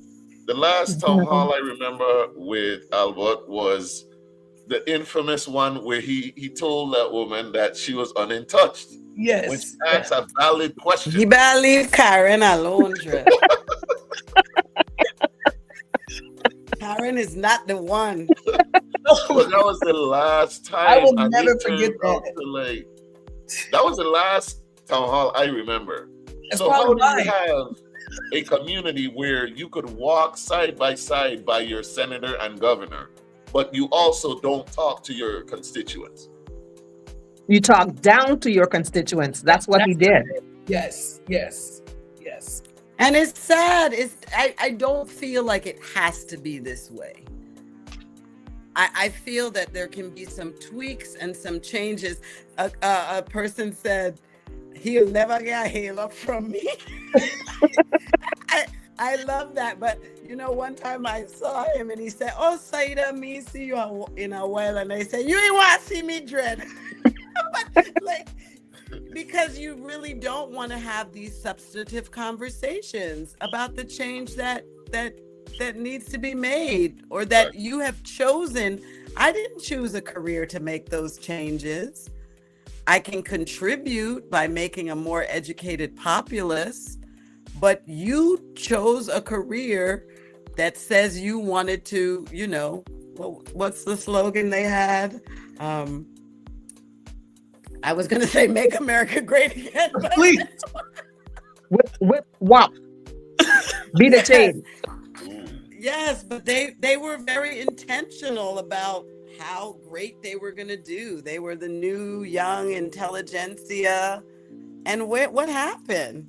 The last town hall I remember with Albert was the infamous one where he told that woman that she was untouched. Yes. When she asked a valid question. You better leave Karen alone, Dre. Karen is not the one. But that was the last time. I will never forget that. That was the last town hall I remember. That's so how do why. you have a community where you could walk side by your senator and governor, but you also don't talk to your constituents? You talk down to your constituents. That's what he did. Yes. And it's sad. I don't feel like it has to be this way. I feel that there can be some tweaks and some changes. A person said, he'll never get a halo from me. I love that. But, you know, one time I saw him and he said, oh, Saida, me see you in a while. And I said, you ain't want to see me, Dread. But, like, because you really don't want to have these substantive conversations about the change that needs to be made, or that you have chosen. I didn't choose a career to make those changes. I can contribute by making a more educated populace, but you chose a career that says you wanted to, you know, what's the slogan they had? I was going to say, make America great again. But Please. Whip, wop. Be the change. Yes, but they were very intentional about how great they were going to do. They were the new young intelligentsia. And what happened?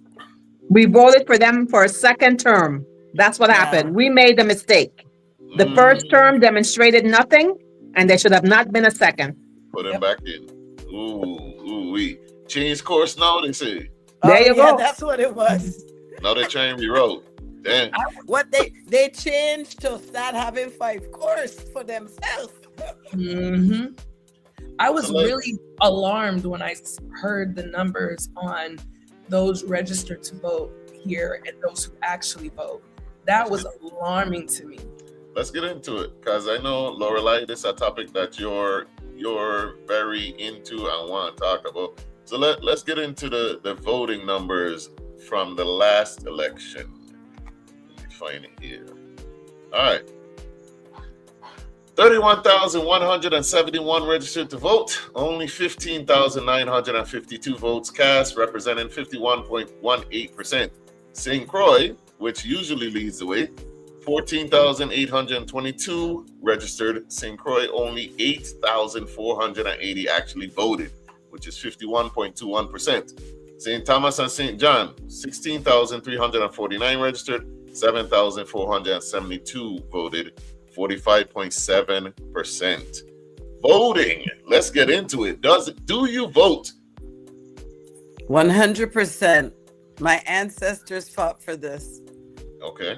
We voted for them for a second term. That's what happened. We made the mistake. The first term demonstrated nothing, and there should have not been a second. Put him back in. We change course now, they say. There you go. That's what it was. Now they're trying to rewrote. Damn. What they changed to start having 5 course for themselves. Mm-hmm. I was really alarmed when I heard the numbers on those registered to vote here and those who actually vote. That was alarming to me. Let's get into it, because I know, Lorelai, this is a topic that you're very into and want to talk about. So let's get into the voting numbers from the last election. Let me find it here. All right. 31,171 registered to vote. Only 15,952 votes cast, representing 51.18%. St. Croix, which usually leads the way, 14,822 registered. St. Croix, only 8,480 actually voted, which is 51.21%. St. Thomas and St. John, 16,349 registered, 7,472 voted, 45.7%. Voting. Let's get into it. Do you vote? 100%. My ancestors fought for this. Okay.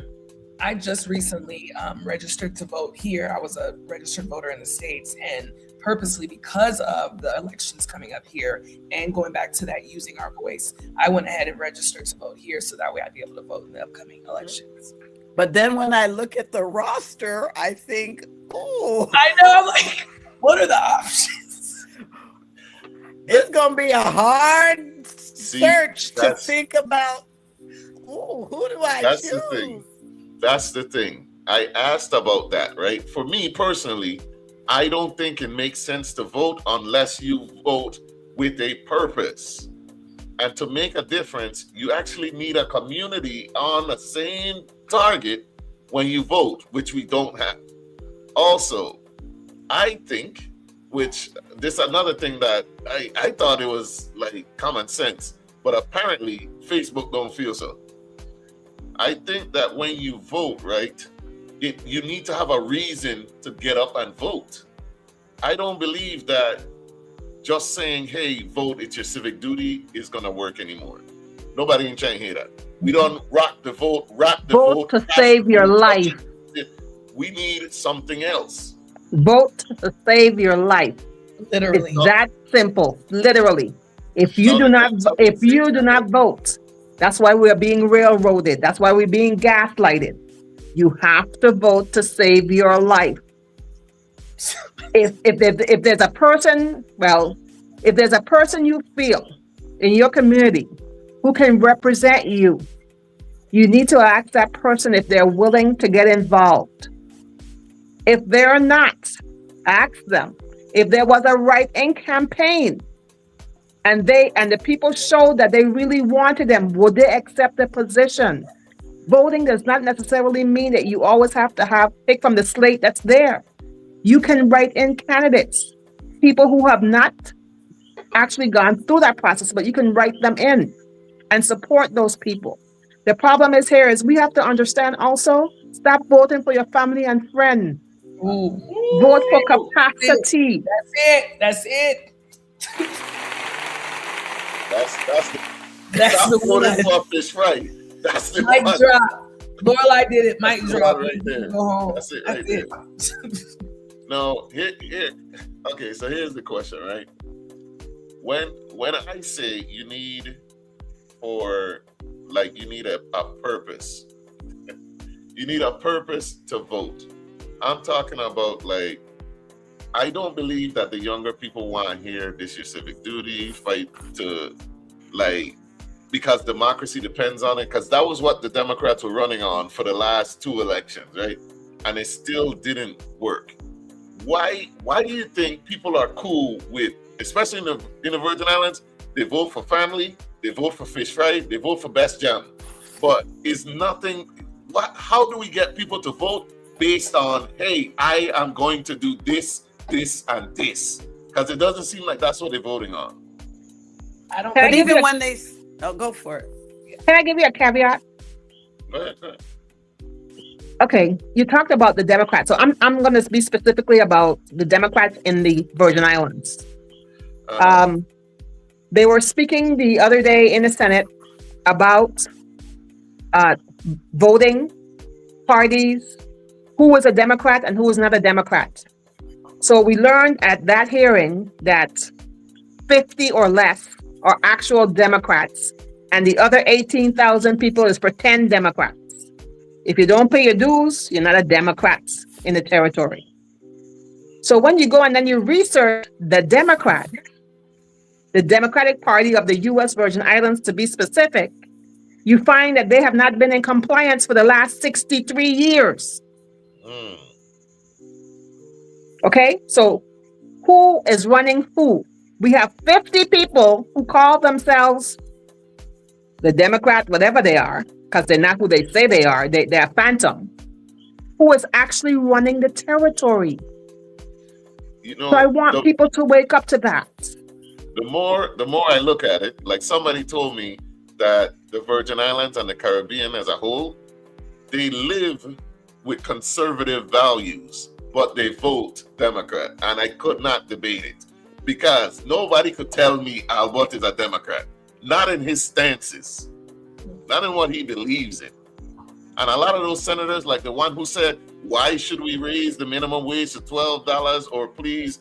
I just recently registered to vote here. I was a registered voter in the States, and purposely because of the elections coming up here and going back to that using our voice, I went ahead and registered to vote here so that way I'd be able to vote in the upcoming elections. But then when I look at the roster, I think, oh. I know, I'm like, what are the options? It's going to be a hard search to think about, who do I choose? That's the thing. I asked about that, right? For me personally, I don't think it makes sense to vote unless you vote with a purpose. And to make a difference, you actually need a community on the same target when you vote, which we don't have. Also, I think, which this is another thing that I thought it was like common sense, but apparently Facebook don't feel so. I think that when you vote, right, you need to have a reason to get up and vote. I don't believe that just saying, hey, vote, it's your civic duty, is going to work anymore. Nobody ain't trying to hear that. We don't rock the vote, Vote to save your life. We need something else. Vote to save your life. Literally. It's that simple. Literally. If you do not vote, that's why we're being railroaded. That's why we're being gaslighted. You have to vote to save your life. If there's a person, if there's a person you feel in your community who can represent you, you need to ask that person if they're willing to get involved. If they're not, ask them. If there was a write-in campaign and the people showed that they really wanted them, would they accept the position? Voting does not necessarily mean that you always have to pick from the slate that's there. You can write in candidates, people who have not actually gone through that process, but you can write them in and support those people. The problem is we have to understand also, stop voting for your family and friends. Ooh. Vote for capacity. That's it. That's the voting for fish fry. That's the mic one. drop. Lorelai did it. Mic That's drop. right there. Go home. That's it right there. No, here. Okay, so here's the question, right? When I say you need a purpose, you need a purpose to vote. I'm talking about I don't believe that the younger people want to hear this your civic duty, fight to because democracy depends on it, because that was what the Democrats were running on for the last two elections, right? And it still didn't work. Why do you think people are cool with, especially in the Virgin Islands, they vote for family, they vote for fish fry, they vote for best jam, but it's nothing. How do we get people to vote based on, hey, I am going to do this, this, and this? Because it doesn't seem like that's what they're voting on. I don't. But even when they, go for it. Can I give you a caveat? Go ahead. Okay, you talked about the Democrats, so I'm going to be specifically about the Democrats in the Virgin Islands. They were speaking the other day in the Senate about voting parties, who was a Democrat and who was not a Democrat. So we learned at that hearing that 50 or less are actual Democrats, and the other 18,000 people is pretend Democrats. If you don't pay your dues, you're not a Democrat in the territory. So when you go and then you research the Democratic Party of the U.S. Virgin Islands, to be specific, you find that they have not been in compliance for the last 63 years. Okay, so who is running who? We have 50 people who call themselves the Democrat, whatever they are, because they're not who they say they are. They're phantom, who is actually running the territory. So I want people to wake up to that. The more I look at it, like somebody told me that the Virgin Islands and the Caribbean as a whole, they live with conservative values, but they vote Democrat. And I could not debate it, because nobody could tell me Albert is a Democrat. Not in his stances, not in what he believes in. And a lot of those senators, like the one who said, why should we raise the minimum wage to $12, or please,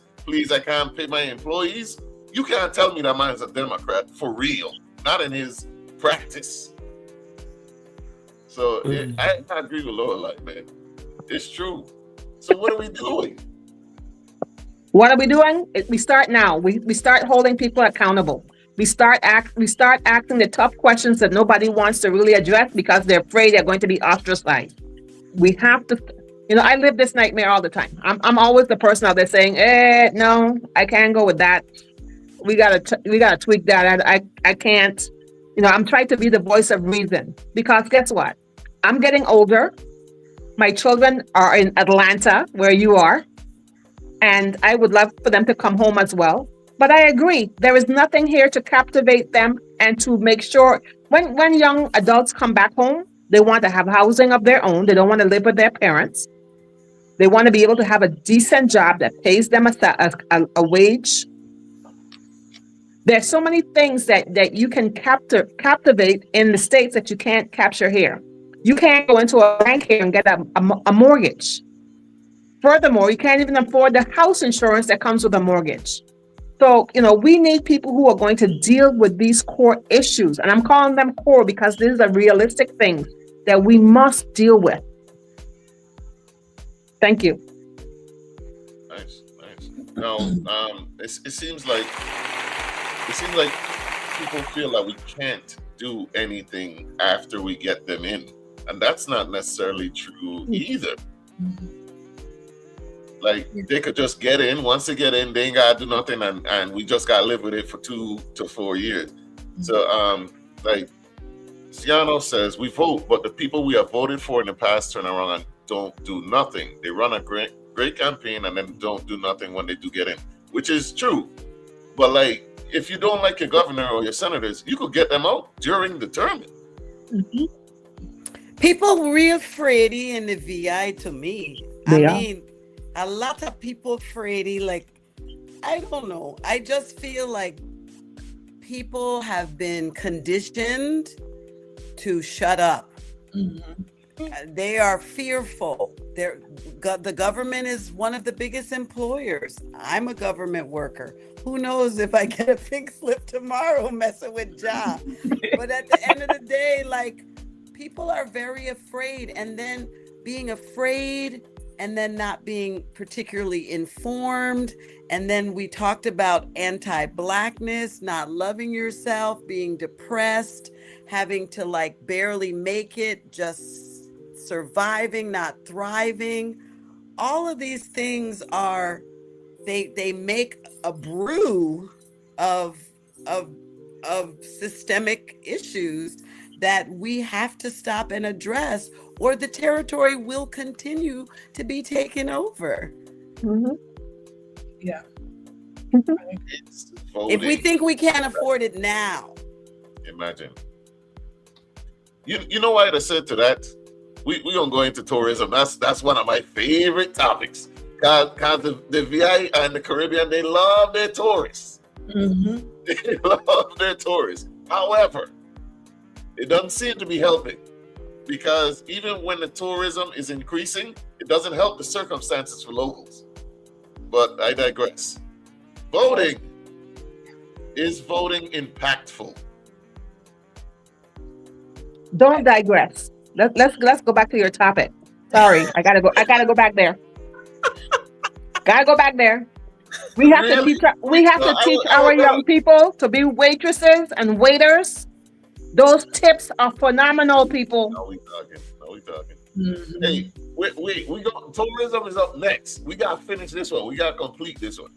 I can't pay my employees? You can't tell me that man's a Democrat for real, not in his practice. So I agree with Lorelai, man. It's true. So what are we doing? What are we doing? We start now. We start holding people accountable. We start asking the tough questions that nobody wants to really address because they're afraid they're going to be ostracized. We have to, I live this nightmare all the time. I'm always the person out there saying, no, I can't go with that. we gotta tweak that. I can't. I'm trying to be the voice of reason because guess what? I'm getting older. My children are in Atlanta, where you are, and I would love for them to come home as well. But I agree, there is nothing here to captivate them and to make sure when young adults come back home, they want to have housing of their own. They don't want to live with their parents. They want to be able to have a decent job that pays them a wage. There's so many things that you can captivate in the States that you can't capture here. You can't go into a bank here and get a mortgage. Furthermore, you can't even afford the house insurance that comes with a mortgage. So, we need people who are going to deal with these core issues. And I'm calling them core because these are realistic things that we must deal with. Thank you. Nice. Now, it seems like people feel that we can't do anything after we get them in, and that's not necessarily true either. Like they could just get in. Once they get in, they ain't gotta do nothing, and we just gotta live with it for 2 to 4 years. So, like Ciano says, we vote, but the people we have voted for in the past turn around and don't do nothing. They run a great campaign and then don't do nothing when they do get in, which is true. But like, if you don't like your governor or your senators, you could get them out during the term. Mm-hmm. People real afraid in the VI to me. They I mean, a lot of people afraid. Like, I don't know. I just feel like people have been conditioned to shut up. Mm-hmm. They are fearful. The government is one of the biggest employers. I'm a government worker. Who knows if I get a pink slip tomorrow messing with job. But at the end of the day, like, people are very afraid, and then being afraid and then not being particularly informed. And then we talked about anti-Blackness, not loving yourself, being depressed, having to like barely make it, just surviving, not thriving. All of these things are, they make a brew of systemic issues that we have to stop and address, or the territory will continue to be taken over. Mm-hmm. Yeah. If we think we can't afford it now. Imagine. You know what I said to that? We gonna go into tourism. That's one of my favorite topics. Cause the VI and the Caribbean, they love their tourists. Mm-hmm. They love their tourists. However, it doesn't seem to be helping, because even when the tourism is increasing, it doesn't help the circumstances for locals. But I digress. Voting. Is voting impactful? Don't digress. Let's go back to your topic. Sorry, I gotta go back there. Gotta go back there. We have to teach our young people to be waitresses and waiters. Those tips are phenomenal, people. Now we talking. Mm-hmm. Hey, we go. Tourism is up next. We gotta finish this one. We gotta complete this one.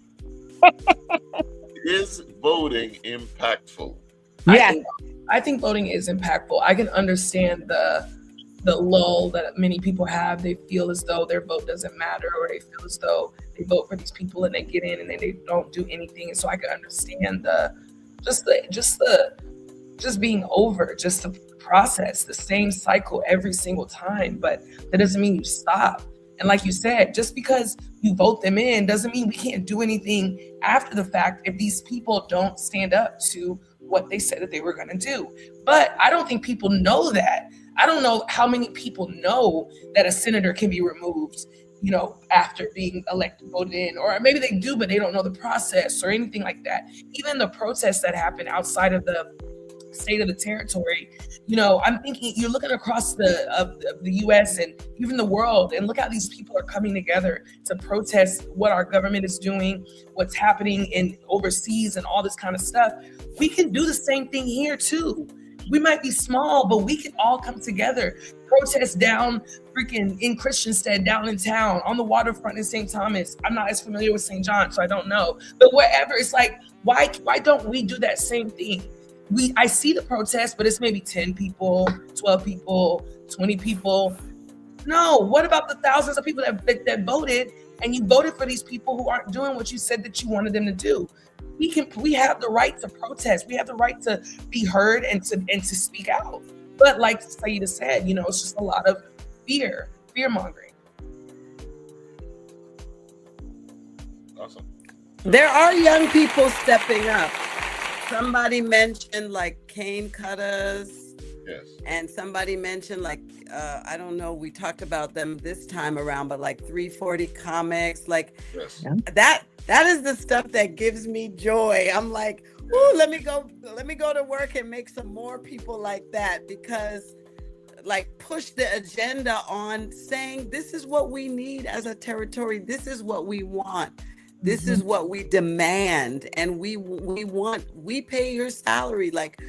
Is voting impactful? Yes. I think voting is impactful. I can understand the lull that many people have. They feel as though their vote doesn't matter, or they feel as though they vote for these people and they get in and then they don't do anything. And so I can understand just being over, just the process, the same cycle every single time. But that doesn't mean you stop. And like you said, just because you vote them in doesn't mean we can't do anything after the fact if these people don't stand up to what they said that they were going to do. But I don't think people know that. I don't know how many people know that a senator can be removed, after being elected, voted in, or maybe they do, but they don't know the process or anything like that. Even the protests that happen outside of the state of the territory, I'm thinking you're looking across the US and even the world, and look how these people are coming together to protest what our government is doing, what's happening in overseas and all this kind of stuff. We can do the same thing here too. We might be small, but we can all come together, protest down freaking in Christiansted, down in town, on the waterfront in St. Thomas. I'm not as familiar with St. John, so I don't know. But wherever, it's like, why don't we do that same thing? I see the protest, but it's maybe 10 people, 12 people, 20 people. No, what about the thousands of people that voted, and you voted for these people who aren't doing what you said that you wanted them to do? We have the right to protest. We have the right to be heard and to speak out. But like Saida said, it's just a lot of fear mongering. Awesome. There are young people stepping up. Somebody mentioned like cane cutters. Yes. And somebody mentioned like, I don't know, we talked about them this time around, but like 340 comics, like Yes. that is the stuff that gives me joy. I'm like, ooh, let me go to work and make some more people like that, because like push the agenda on saying this is what we need as a territory. This is what we want. This is what we demand. And we pay your salary. Like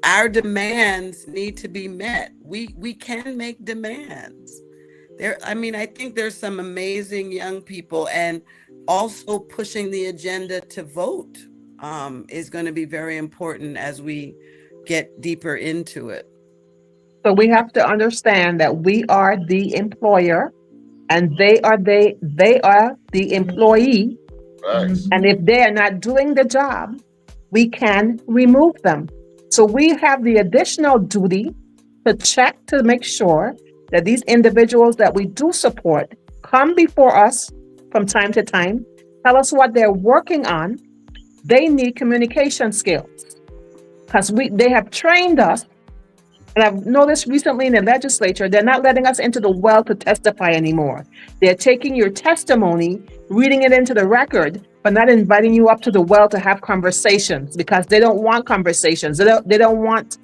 our demands need to be met. We can make demands. I think there's some amazing young people, and also pushing the agenda to vote is going to be very important as we get deeper into it. So we have to understand that we are the employer and they are the employee. Facts. And if they are not doing the job, we can remove them. So we have the additional duty to check to make sure that these individuals that we do support come before us from time to time, tell us what they're working on. They need communication skills, because they have trained us. And I've noticed recently in the legislature, they're not letting us into the well to testify anymore. They're taking your testimony, reading it into the record, but not inviting you up to the well to have conversations, because they don't want conversations. They don't want,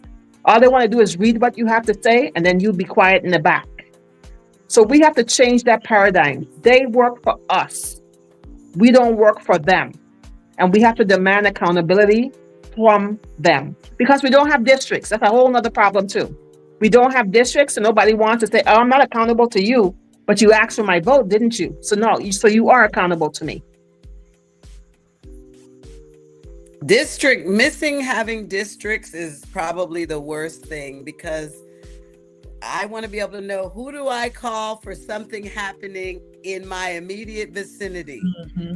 all they want to do is read what you have to say, and then you be quiet in the back. So we have to change that paradigm. They work for us. We don't work for them. And we have to demand accountability from them, because we don't have districts. That's a whole nother problem too. We don't have districts, and nobody wants to say, oh, I'm not accountable to you, but you asked for my vote, didn't you? So no, so you are accountable to me. Having districts is probably the worst thing, because I want to be able to know, who do I call for something happening in my immediate vicinity,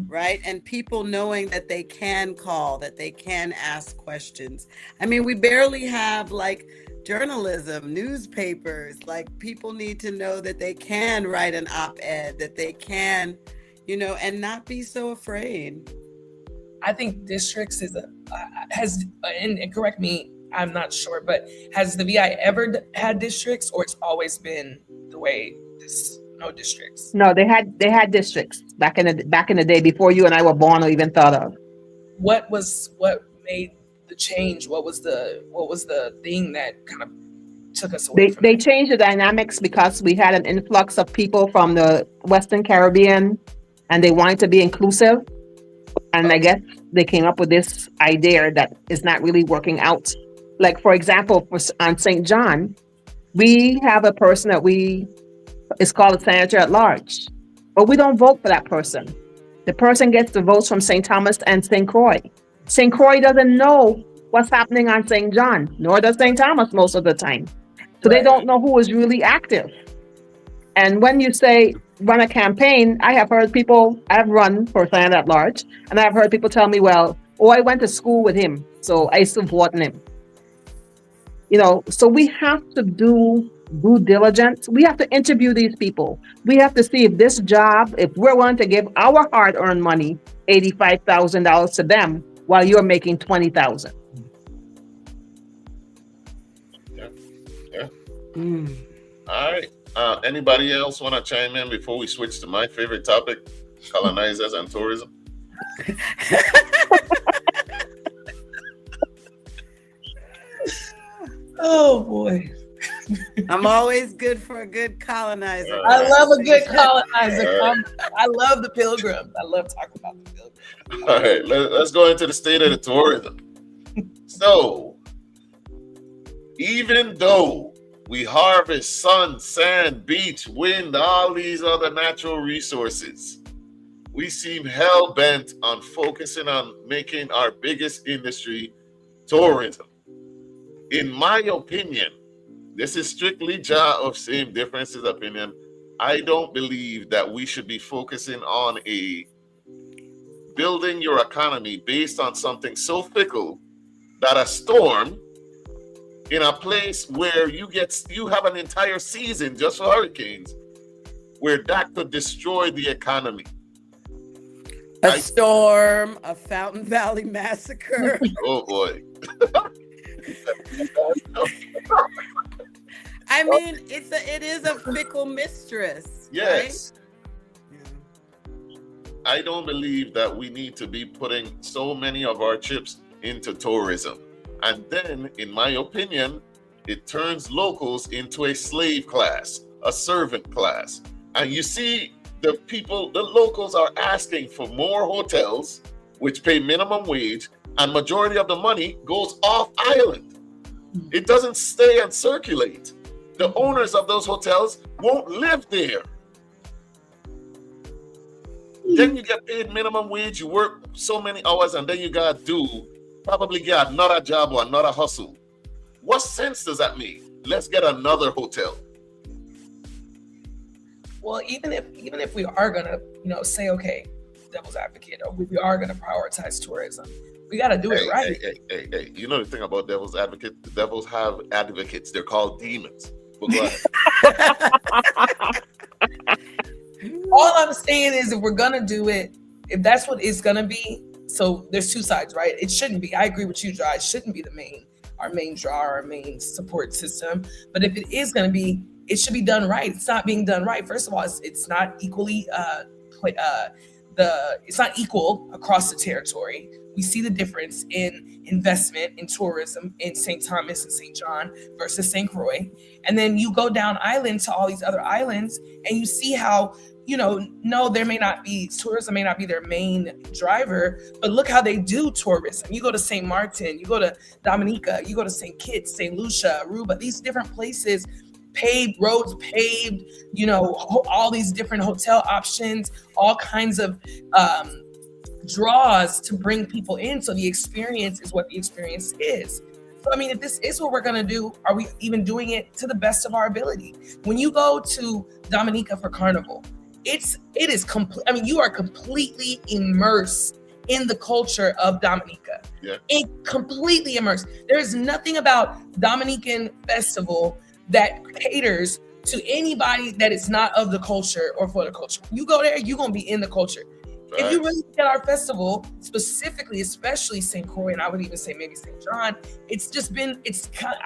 right? And people knowing that they can call, that they can ask questions. I mean, we barely have like journalism, newspapers. Like, people need to know that they can write an op-ed, that they can, and not be so afraid. I think districts and correct me, I'm not sure, but has the VI ever had districts, or it's always been the way no districts? No, they had districts back in the day before you and I were born or even thought of. What made the change? What was the thing that kind of took us away from They that? changed the dynamics because we had an influx of people from the Western Caribbean, and they wanted to be inclusive. And I guess they came up with this idea that is not really working out. Like, for example, on St. John, we have a person that is called a senator at large, but we don't vote for that person. The person gets the votes from St. Thomas and St. Croix. St. Croix doesn't know what's happening on St. John, nor does St. Thomas most of the time. So They don't know who is really active. And when you say run a campaign, I have heard people, I've run for senator at large, and I've heard people tell me, well, I went to school with him, so I support him. So we have to do due diligence. We have to interview these people. We have to see if this job, if we're willing to give our hard-earned money, $85,000 to them, while you're making $20,000. Yeah. All right. Anybody else want to chime in before we switch to my favorite topic, colonizers and tourism? Oh boy. I'm always good for a good colonizer. I love a good colonizer. I love the Pilgrims. I love talking about the Pilgrims. All right, let's go into the state of the tourism. So, even though We harvest sun, sand, beach, wind, all these other natural resources. We seem hell bent on focusing on making our biggest industry tourism. In my opinion, this is strictly of Same Differences opinion. I don't believe that we should be focusing on building your economy based on something so fickle that a storm in a place where you have an entire season just for hurricanes, where that could destroy the economy. A storm, a Fountain Valley massacre. Oh boy. I mean, it is a fickle mistress. Yes. Right? I don't believe that we need to be putting so many of our chips into tourism. And then, in my opinion, it turns locals into a slave class, a servant class. And you see, the locals are asking for more hotels, which pay minimum wage, and majority of the money goes off island. It doesn't stay and circulate. The owners of those hotels won't live there. Then you get paid minimum wage, you work so many hours, and then you gotta probably get another job or another hustle. What sense does that make? Let's get another hotel. Well, even if we are gonna, say, okay, devil's advocate, or we are gonna prioritize tourism, we gotta do it right. Hey. You know the thing about devil's advocate? The devils have advocates. They're called demons. But go ahead. All I'm saying is, if we're gonna do it, if that's what it's gonna be, so there's two sides, right? It shouldn't be. I agree with you, Draw. It shouldn't be our main draw, our main support system. But if it is gonna be, it should be done right. It's not being done right. First of all, it's not equally it's not equal across the territory. We see the difference in investment in tourism in St. Thomas and St. John versus St. Croix. And then you go down island to all these other islands and you see how, no, tourism may not be their main driver, but look how they do tourism. You go to St. Martin, you go to Dominica, you go to St. Kitts, St. Lucia, Aruba, these different places, roads paved, all these different hotel options, all kinds of draws to bring people in. So the experience is what the experience is. So, I mean, if this is what we're going to do, are we even doing it to the best of our ability? When you go to Dominica for Carnival, it is complete. I mean, you are completely immersed in the culture of Dominica. Yeah. Completely immersed. There is nothing about Dominican festival that caters to anybody that is not of the culture or for the culture. You go there, you're going to be in the culture. If you really look at our festival, specifically, especially St. Croix, and I would even say maybe St. John, it's just been,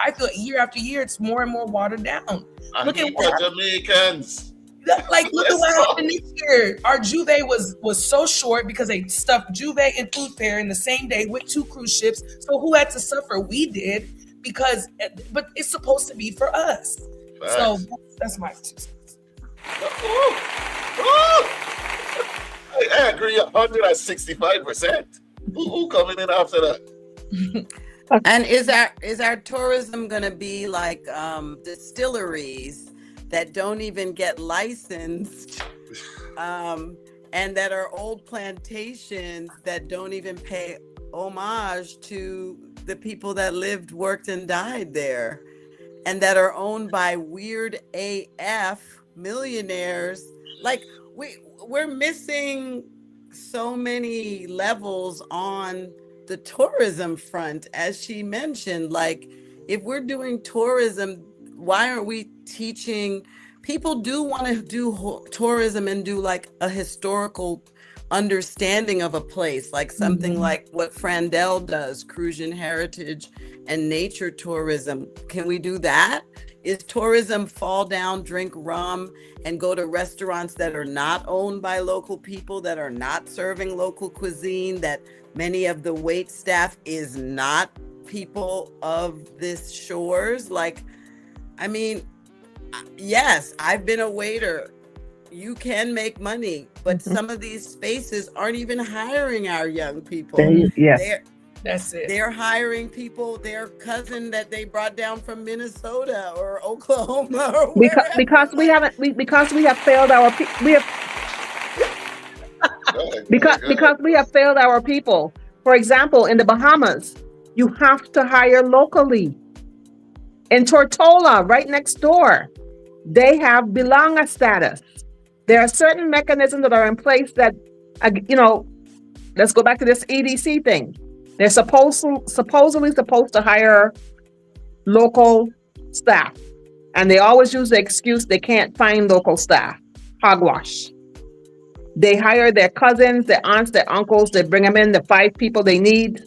I feel year after year, it's more and more watered down. Look at what Jamaicans. Look at what happened this year. Our Juve was so short because they stuffed Juve and Food Fair in the same day with 2 cruise ships. So who had to suffer? We did, but it's supposed to be for us. Facts. So that's my 2 cents. I agree 165%. Who coming in after that? And is our tourism going to be like distilleries that don't even get licensed, and that are old plantations that don't even pay homage to the people that lived, worked, and died there, and that are owned by weird AF millionaires? Like, we're missing so many levels on the tourism front, as she mentioned. Like, if we're doing tourism, why aren't we teaching people? Do want to do tourism and do like a historical understanding of a place, like something like what Frandel does, Crucian Heritage and Nature Tourism. Can we do that? Is tourism fall down, drink rum, and go to restaurants that are not owned by local people, that are not serving local cuisine, that many of the wait staff is not people of this shores? Like, I mean, yes, I've been a waiter. You can make money, but some of these spaces aren't even hiring our young people. That's it. They're hiring people, their cousin that they brought down from Minnesota or Oklahoma or Because wherever. because we Like, haven't because we have failed our we have Go ahead, go because ahead, go ahead. because we have failed our people. For example, in the Bahamas, you have to hire locally. In Tortola, right next door, they have belonga status. There are certain mechanisms that are in place that, you know, let's go back to this EDC thing. They're supposedly supposed to hire local staff, and they always use the excuse they can't find local staff. Hogwash. They hire their cousins, their aunts, their uncles. They bring them in, the 5 people they need.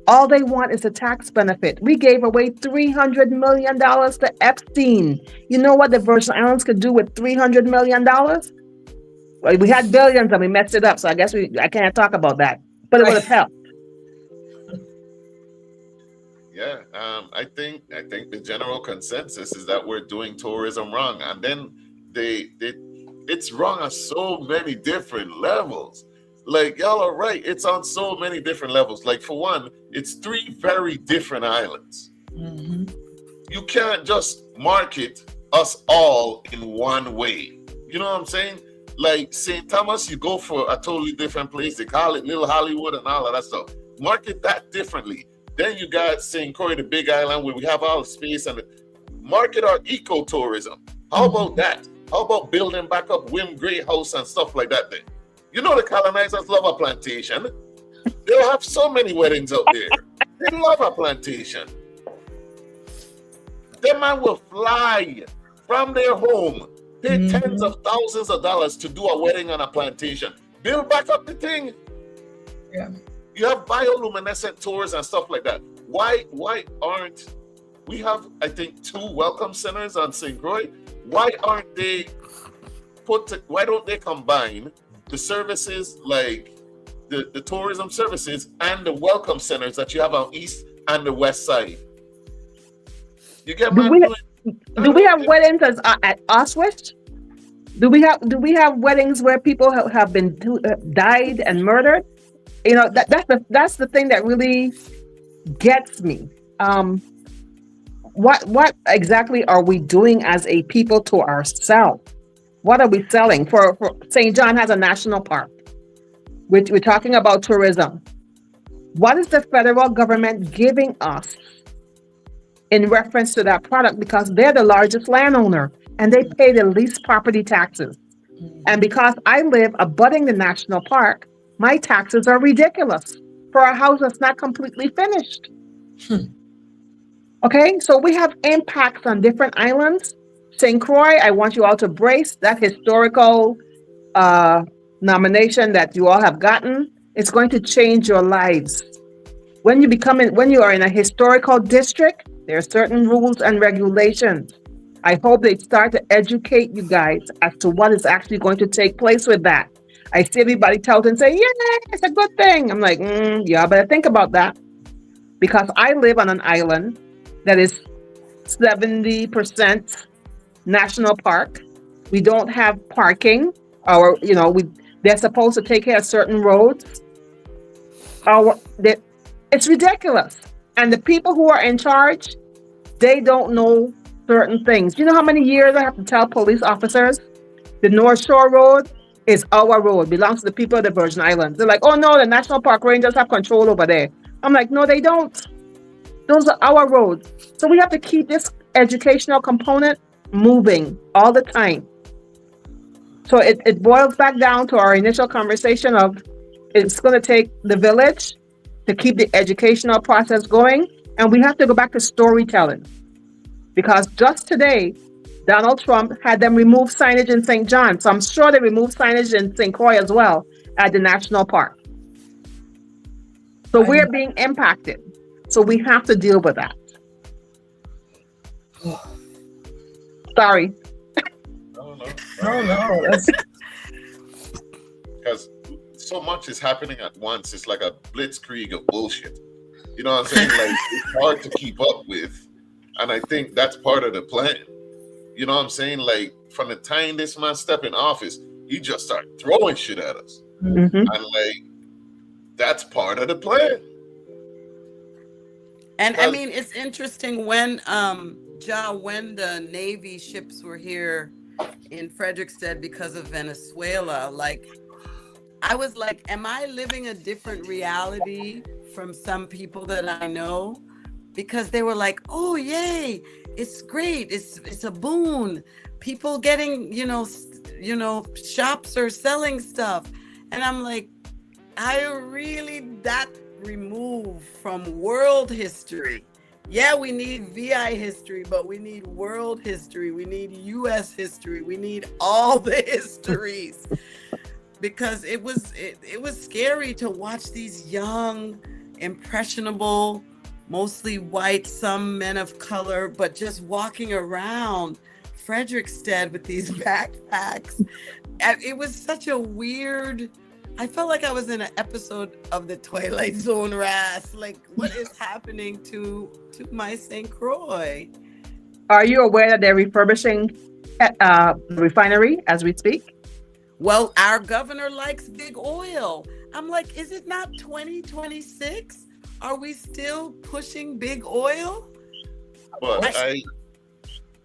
All they want is a tax benefit. We gave away $300 million to Epstein. You know what the Virgin Islands could do with $300 million? Well, we had billions and we messed it up, so I guess I can't talk about that. But it would have helped. Yeah, I think the general consensus is that we're doing tourism wrong, and then it's wrong on so many different levels. Like, y'all are right, it's on so many different levels. Like, for one, it's 3 very different islands. Mm-hmm. You can't just market us all in one way. You know what I'm saying? Like St. Thomas, you go for a totally different place. They call it Little Hollywood and all of that stuff. Market that differently. Then you got St. Croix, the big island where we have all the space, and market our ecotourism. How about that? How about building back up Wim Great House and stuff like that then? You know the colonizers love a plantation. They'll have so many weddings out there. They love a plantation. Them man will fly from their home, pay tens of thousands of dollars to do a wedding on a plantation. Build back up the thing. Yeah. You have bioluminescent tours and stuff like that. Why aren't we have, I think, 2 welcome centers on St. Croix? Why aren't they why don't they combine the services like the tourism services and the welcome centers that you have on east and the west side? You get Do my we, point? do we have weddings at Auschwitz? Do we have weddings where people have been died and murdered? You know, that's the thing that really gets me. What exactly are we doing as a people to ourselves? What are we selling? For St. John has a national park. We're talking about tourism. What is the federal government giving us in reference to that product? Because they're the largest landowner and they pay the least property taxes. And because I live abutting the national park, my taxes are ridiculous for a house that's not completely finished. Okay, so we have impacts on different islands. St. Croix, I want you all to brace that historical nomination that you all have gotten. It's going to change your lives. When you are in a historical district, there are certain rules and regulations. I hope they start to educate you guys as to what is actually going to take place with that. I see everybody touting and saying, yeah, it's a good thing. I'm like, yeah, better think about that. Because I live on an island that is 70% national park. We don't have parking, or they're supposed to take care of certain roads. It's ridiculous. And the people who are in charge, they don't know certain things. You know how many years I have to tell police officers the North Shore Road is our road, belongs to the people of the Virgin Islands. They're like, oh no, the National Park Rangers have control over there. I'm like, no, they don't. Those are our roads. So we have to keep this educational component moving all the time. So it boils back down to our initial conversation of it's going to take the village to keep the educational process going. And we have to go back to storytelling. Because just today, Donald Trump had them remove signage in St. John. So I'm sure they removed signage in St. Croix as well at the national park. So we're being impacted. So we have to deal with that. Sorry. No. Because so much is happening at once. It's like a blitzkrieg of bullshit. You know what I'm saying? Like, it's hard to keep up with. And I think that's part of the plan. You know what I'm saying? Like, from the time this man stepped in office, he just started throwing shit at us. Mm-hmm. And like, that's part of the plan. And I 'Cause- mean, it's interesting when John, when the Navy ships were here in Frederickstead because of Venezuela, like I was like, am I living a different reality from some people that I know? Because they were like, "Oh, yay. It's great. It's a boon. People getting, shops are selling stuff." And I'm like, I really that removed from world history. Yeah, we need VI history, but we need world history. We need US history. We need all the histories because it was scary to watch these young, impressionable, mostly white, some men of color, but just walking around Frederickstead with these backpacks. And it was such a weird. I felt like I was in an episode of the Twilight Zone. Ras, like what is happening to my St. Croix? Are you aware that they're refurbishing the refinery as we speak? Well, our governor likes big oil. I'm like, is it not 2026? Are we still pushing big oil? But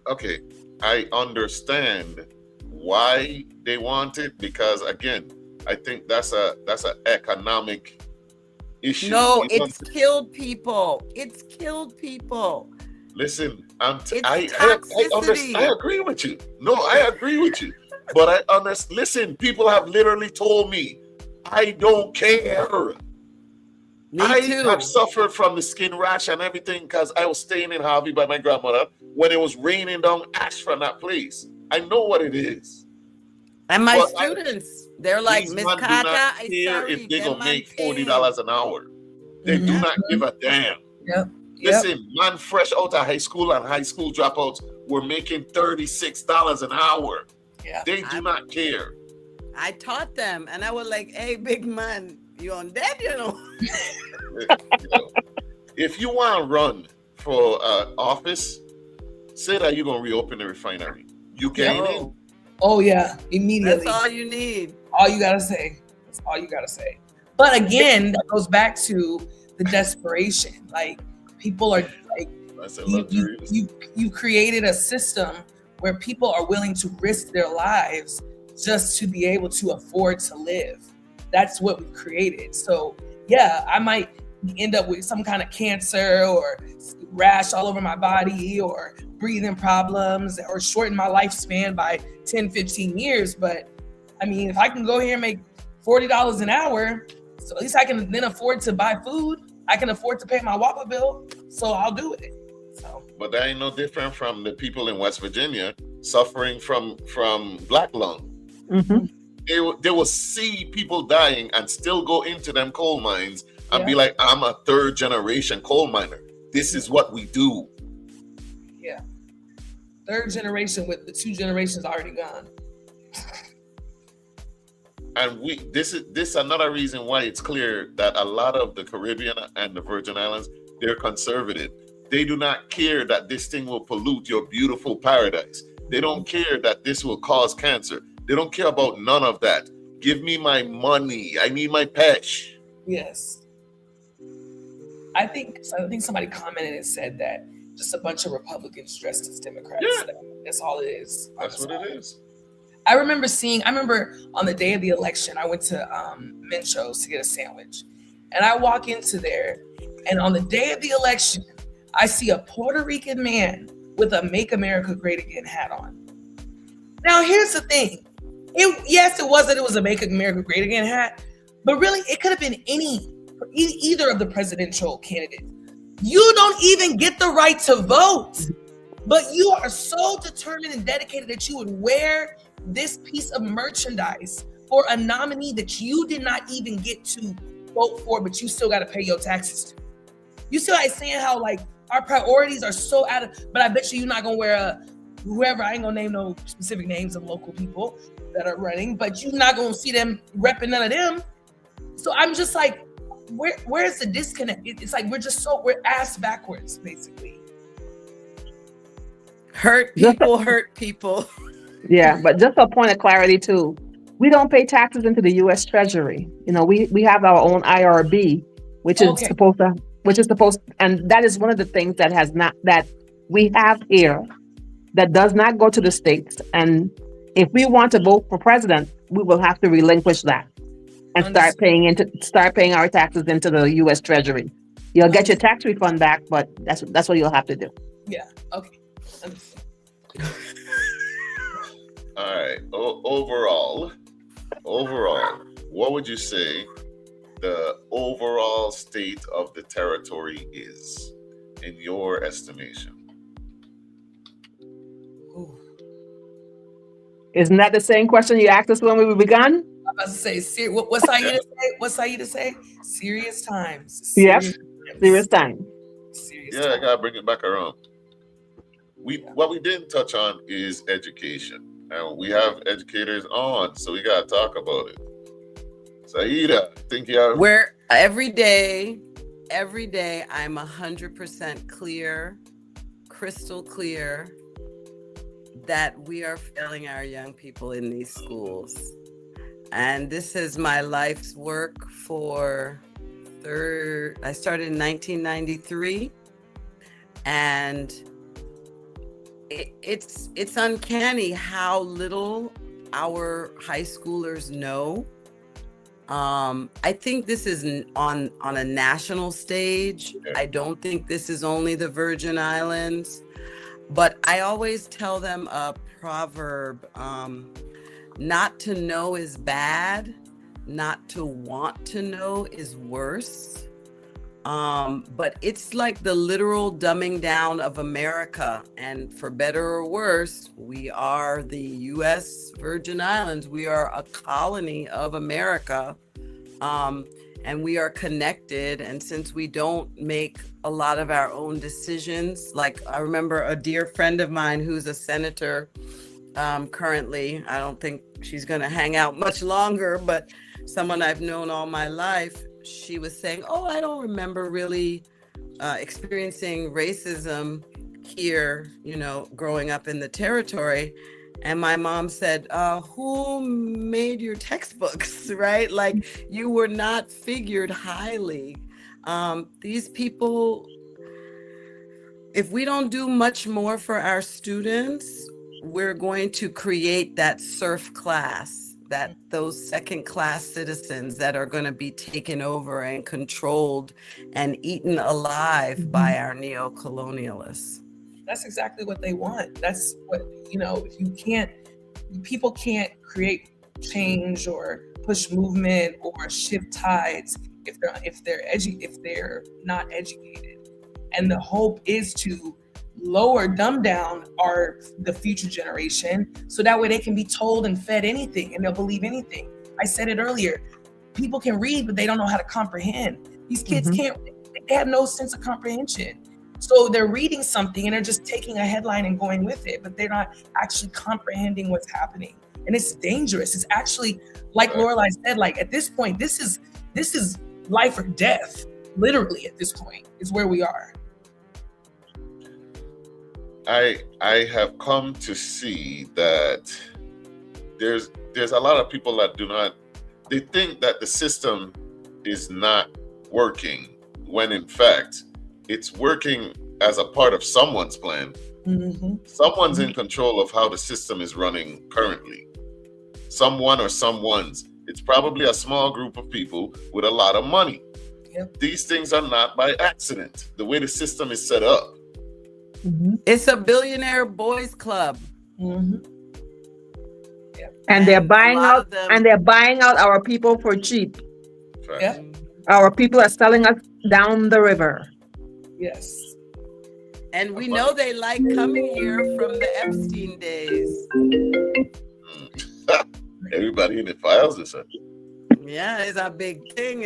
okay, I understand why they want it because again, I think that's a economic issue. No, it's killed people. It's killed people. Listen, I agree with you. No, I agree with you. But I understand. Listen, people have literally told me, I don't care. I have suffered from the skin rash and everything because I was staying in Harvey by my grandmother when it was raining down ash from that place. I know what it is. And my students, they're like, Miss Kaka, I care if they're gonna make $40 an hour. They do not give a damn. Yep. Listen, man, fresh out of high school and high school dropouts were making $36 an hour. Yeah. They do not care. I taught them, and I was like, "Hey, big man, you on that, If you want to run for office, say that you're gonna reopen the refinery. You gain it. Oh yeah, immediately. That's all you need. All you gotta say. That's all you gotta say. But again, that goes back to the desperation. Like people are like, you created a system where people are willing to risk their lives just to be able to afford to live. That's what we've created. So yeah, I might end up with some kind of cancer or rash all over my body or breathing problems or shorten my lifespan by 10, 15 years. But I mean, if I can go here and make $40 an hour, so at least I can then afford to buy food. I can afford to pay my WAPA bill. So I'll do it. So. But that ain't no different from the people in West Virginia suffering from black lung. Mm-hmm. They will see people dying and still go into them coal mines and be like, I'm a third generation coal miner. This is what we do. Yeah. Third generation with the two generations already gone. And this is another reason why it's clear that a lot of the Caribbean and the Virgin Islands, they're conservative. They do not care that this thing will pollute your beautiful paradise. They don't care that this will cause cancer. They don't care about none of that. Give me my money. I need my pesh. Yes. I think somebody commented and said that just a bunch of Republicans dressed as Democrats. Yeah. That's all it is. That's what it is. I remember on the day of the election, I went to Mencho's to get a sandwich. And I walk into there, and on the day of the election, I see a Puerto Rican man with a Make America Great Again hat on. Now, here's the thing. It was a Make America Great Again hat, but really, it could have been either of the presidential candidates. You don't even get the right to vote, but you are so determined and dedicated that you would wear this piece of merchandise for a nominee that you did not even get to vote for, but you still got to pay your taxes to. You see what I'm saying? How like our priorities are so but I bet you're not going to wear whoever, I ain't going to name no specific names of local people that are running, but you're not going to see them repping none of them. So I'm just like, where's the disconnect? It's like we're ass backwards, basically. Hurt people. Yeah, but just a point of clarity too. We don't pay taxes into the U.S. Treasury. We have our own IRB, which is supposed to which is supposed, and that is one of the things that has not, that we have here that does not go to the states. And if we want to vote for president, we will have to relinquish that and start paying our taxes into the U.S. Treasury. You'll get your tax refund back, but that's what you'll have to do. Yeah. Okay. Understood. All right. Overall, what would you say the overall state of the territory is, in your estimation? Ooh. Isn't that the same question you asked us when we began? I'm about to say, what's Saida say? What's Saida say? Serious times. Yes. Serious time. Serious Yeah, times. I gotta bring it back around. What we didn't touch on is education. And we have educators on, so we gotta talk about it. Saida, I think you have. Where every day I'm 100% clear, crystal clear, that we are failing our young people in these schools. And this is my life's work I started in 1993, and it's uncanny how little our high schoolers know. I think this is on a national stage. Yeah. I don't think this is only the Virgin Islands, but I always tell them a proverb, not to know is bad, not to want to know is worse. But it's like the literal dumbing down of America. And for better or worse, we are the U.S. Virgin Islands. We are a colony of America. And we are connected. And since we don't make a lot of our own decisions, like I remember a dear friend of mine who's a senator currently, I don't think she's going to hang out much longer, but someone I've known all my life, she was saying, oh, I don't remember really experiencing racism here, growing up in the territory. And my mom said, who made your textbooks, right? Like, you were not figured highly. These people, if we don't do much more for our students, we're going to create that serf class, those second class citizens that are going to be taken over and controlled and eaten alive by our neo-colonialists. That's exactly what they want. That's what, people can't create change or push movement or shift tides if they're not educated. And the hope is to dumb down the future generation, so that way they can be told and fed anything and they'll believe anything. I said it earlier, people can read, but they don't know how to comprehend. These kids they have no sense of comprehension. So they're reading something and they're just taking a headline and going with it, but they're not actually comprehending what's happening. And it's dangerous. It's actually, like Lorelai said, like at this point, this is life or death. Literally at this point is where we are. I have come to see that there's a lot of people that they think that the system is not working, when in fact it's working as a part of someone's plan. Someone's in control of how the system is running currently. Someone or someone's. It's probably a small group of people with a lot of money. Yep. These things are not by accident. The way the system is set up. It's a billionaire boys club. And they're buying out our people for cheap. Yeah. Our people are selling us down the river. Yes. And we know they like coming here from the Epstein days. Everybody in the files is a... Yeah, it's a big thing.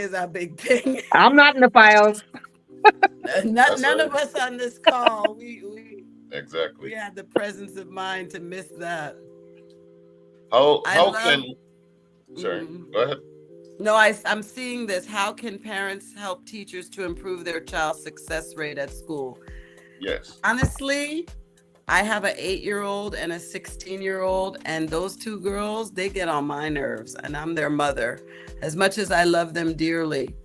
I'm not in the files. None of us on this call. Exactly. We had the presence of mind to miss that. Go ahead. No, I'm seeing this. How can parents help teachers to improve their child's success rate at school? Yes. Honestly, I have an 8-year-old and a 16-year-old, and those two girls, they get on my nerves, and I'm their mother. As much as I love them dearly,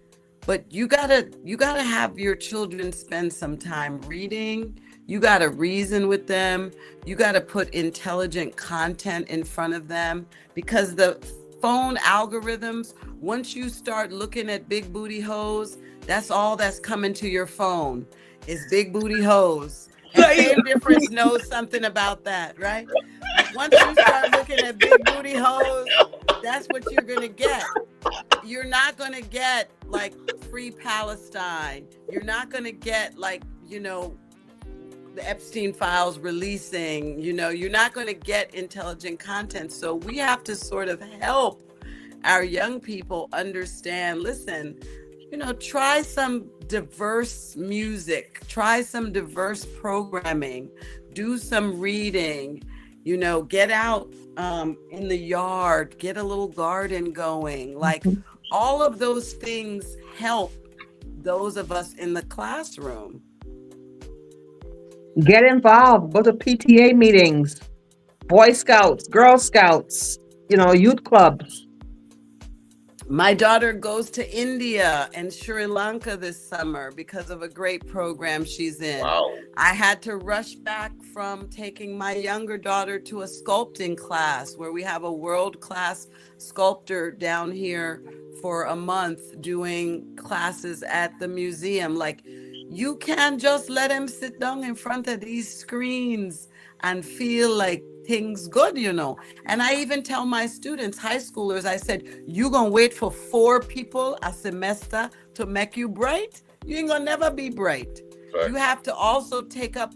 But you gotta have your children spend some time reading. You gotta reason with them. You gotta put intelligent content in front of them, because the phone algorithms, once you start looking at big booty hoes, that's all that's coming to your phone is big booty hoes. And Same Difference knows something about that, right? Once you start looking at big booty hoes, that's what you're gonna get. You're not going to get like free Palestine. You're not going to get like, the Epstein files releasing, you're not going to get intelligent content. So we have to sort of help our young people understand, listen, try some diverse music, try some diverse programming, do some reading, get out in the yard, get a little garden going. Like all of those things help those of us in the classroom. Get involved. Go to PTA meetings, Boy Scouts, Girl Scouts, youth clubs. My daughter goes to India and Sri Lanka this summer because of a great program she's in. Wow. I had to rush back from taking my younger daughter to a sculpting class where we have a world-class sculptor down here for a month doing classes at the museum. Like, you can't just let him sit down in front of these screens and feel like things good, And I even tell my students, high schoolers, I said, you gonna wait for 4 people a semester to make you bright? You ain't gonna never be bright. Right. You have to also take up,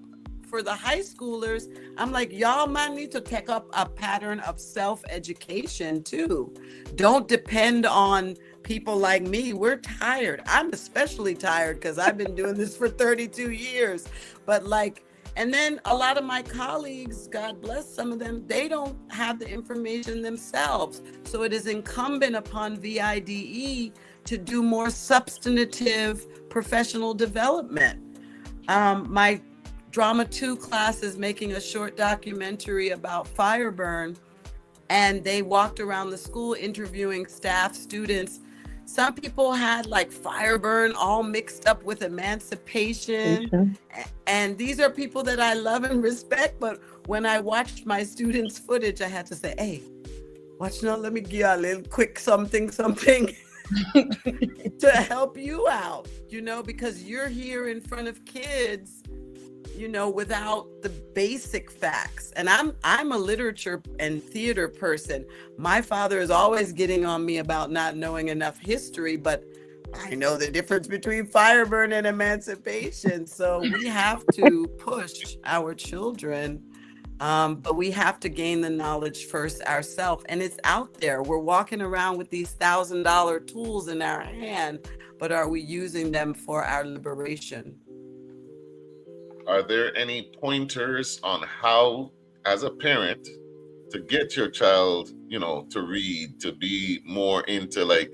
for the high schoolers, I'm like, y'all might need to take up a pattern of self-education too. Don't depend on people like me. We're tired. I'm especially tired because I've been doing this for 32 years. But and then a lot of my colleagues, God bless some of them, they don't have the information themselves. So it is incumbent upon VIDE to do more substantive professional development. My Drama 2 class is making a short documentary about fire burn, and they walked around the school interviewing staff, students. Some people had like fire burn all mixed up with emancipation. And these are people that I love and respect. But when I watched my students' footage, I had to say, hey, watch now, let me give you a little quick something to help you out, because you're here in front of kids, without the basic facts. And I'm a literature and theater person. My father is always getting on me about not knowing enough history, but I know the difference between fire burn and emancipation. So we have to push our children, but we have to gain the knowledge first ourselves. And it's out there. We're walking around with these $1,000 tools in our hand, but are we using them for our liberation? Are there any pointers on how, as a parent, to get your child, to read, to be more into like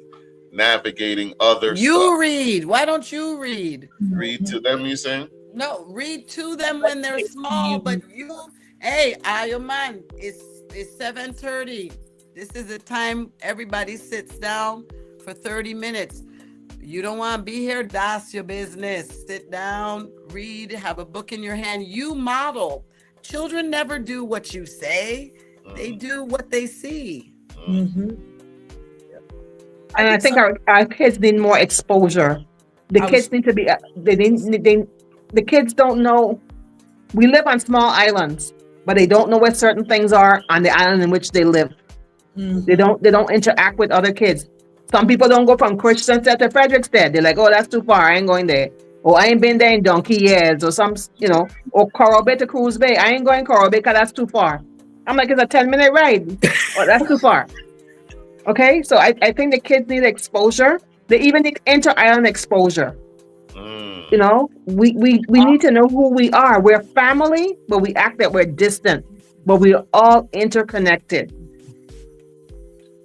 navigating other You stuff? read. Why don't you read? Read to them, you saying? No, read to them when they're small. But hey, man, it's 7:30. This is the time everybody sits down for 30 minutes. You don't want to be here, that's your business. Sit down, read, have a book in your hand. You model. Children never do what you say. They do what they see. And I think our kids need more exposure. The kids need to be, the kids don't know. We live on small islands, but they don't know where certain things are on the island in which they live. They don't interact with other kids. Some people don't go from Christiansted to Frederickstead. They're like, oh, that's too far. I ain't going there. Or I ain't been there in donkey years. Or or Coral Bay to Cruise Bay. I ain't going Coral Bay because that's too far. I'm like, it's a 10-minute ride. Oh, that's too far. Okay, so I think the kids need exposure. They even need inter-island exposure. We need to know who we are. We're family, but we act that we're distant. But we're all interconnected.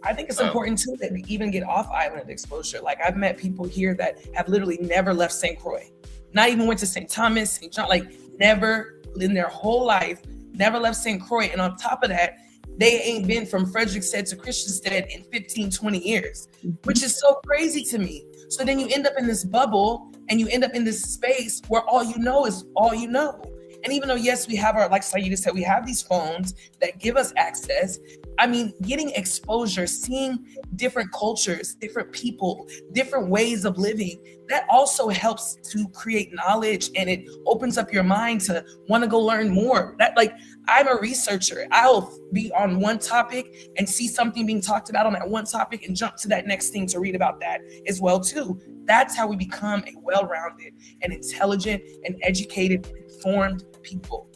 I think it's important too that we even get off island exposure. Like, I've met people here that have literally never left St. Croix, not even went to St. Thomas, St. John, like never in their whole life, never left St. Croix. And on top of that, they ain't been from Frederickstead to Christiansted in 15, 20 years, which is so crazy to me. So then you end up in this bubble and you end up in this space where all you know is all you know. And even though, yes, we have our, like Saida said, we have these phones that give us access. I mean, getting exposure, seeing different cultures, different people, different ways of living, that also helps to create knowledge, and it opens up your mind to want to go learn more. That, like, I'm a researcher. I'll be on one topic and see something being talked about on that one topic and jump to that next thing to read about that as well too. That's how we become a well-rounded and intelligent and educated, informed people.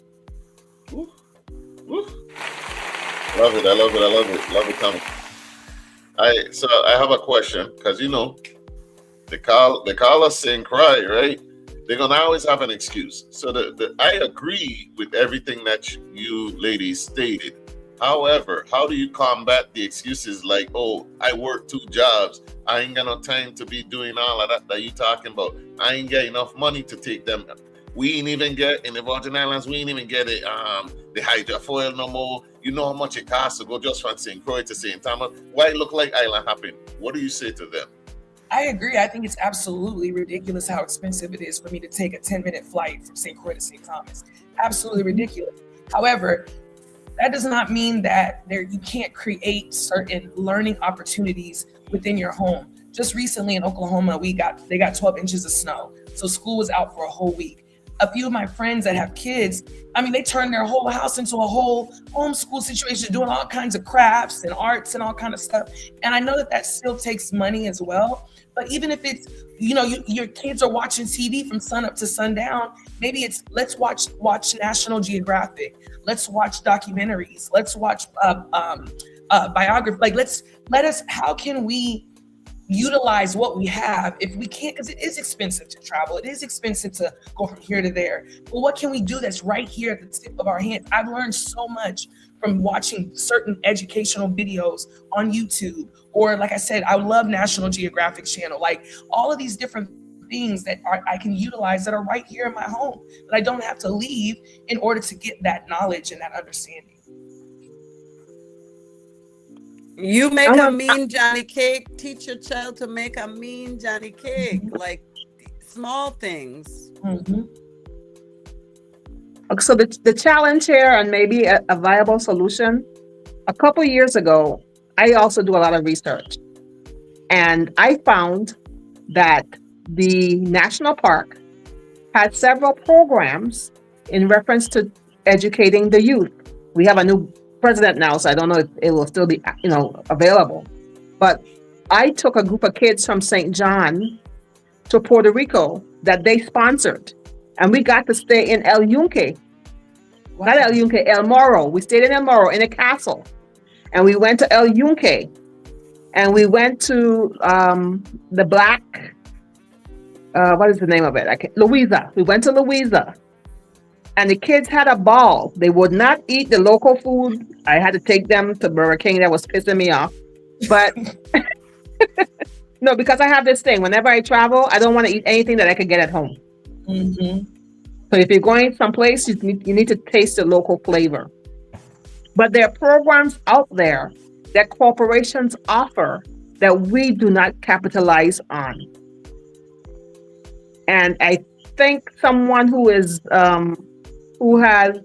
Woo. Woo. Love it. I love it. I love it. Love it, Tommy. So I have a question, because they call us St. Croix, right? They're gonna always have an excuse. So I agree with everything that you ladies stated. However, how do you combat the excuses like, oh, I work 2 jobs, I ain't got no time to be doing all of that you talking about. I ain't got enough money to take them. We ain't even get, in the Virgin Islands, we ain't even get it, the hydrofoil no more. You know how much it costs to go just from St. Croix to St. Thomas. Why it look like island hopping? What do you say to them? I agree. I think it's absolutely ridiculous how expensive it is for me to take a 10-minute flight from St. Croix to St. Thomas. Absolutely ridiculous. However, that does not mean that you can't create certain learning opportunities within your home. Just recently in Oklahoma, they got 12 inches of snow. So school was out for a whole week. A few of my friends that have kids, I mean, they turned their whole house into a whole homeschool situation, doing all kinds of crafts and arts and all kind of stuff. And I know that still takes money as well. But even if it's, your kids are watching TV from sun up to sundown, maybe it's, let's watch National Geographic. Let's watch documentaries. Let's watch biography. Like, how can we utilize what we have if we can't, because it is expensive to travel. It is expensive to go from here to there. But what can we do that's right here at the tip of our hands? I've learned so much from watching certain educational videos on YouTube, or like I said, I love National Geographic Channel, like all of these different things that I can utilize that are right here in my home, that I don't have to leave in order to get that knowledge and that understanding. You make a mean Johnny cake, teach your child to make a mean Johnny cake, like small things. Mm-hmm. So the challenge here, and maybe a viable solution, a couple years ago, I also do a lot of research. And I found that the national park had several programs in reference to educating the youth. We have a new president now, so I don't know if it will still be, available. But I took a group of kids from St. John to Puerto Rico that they sponsored. And we got to stay in El Yunque. Wow. Not El Yunque, El Morro. We stayed in El Morro in a castle. And we went to El Yunque. And we went to the Black, what is the name of it? Louisa. We went to Louisa. And the kids had a ball. They would not eat the local food. I had to take them to Burger King. That was pissing me off. But no, because I have this thing. Whenever I travel, I don't want to eat anything that I could get at home. Mm-hmm. So if you're going someplace, you need to taste the local flavor. But there are programs out there that corporations offer that we do not capitalize on. And I think someone who is who has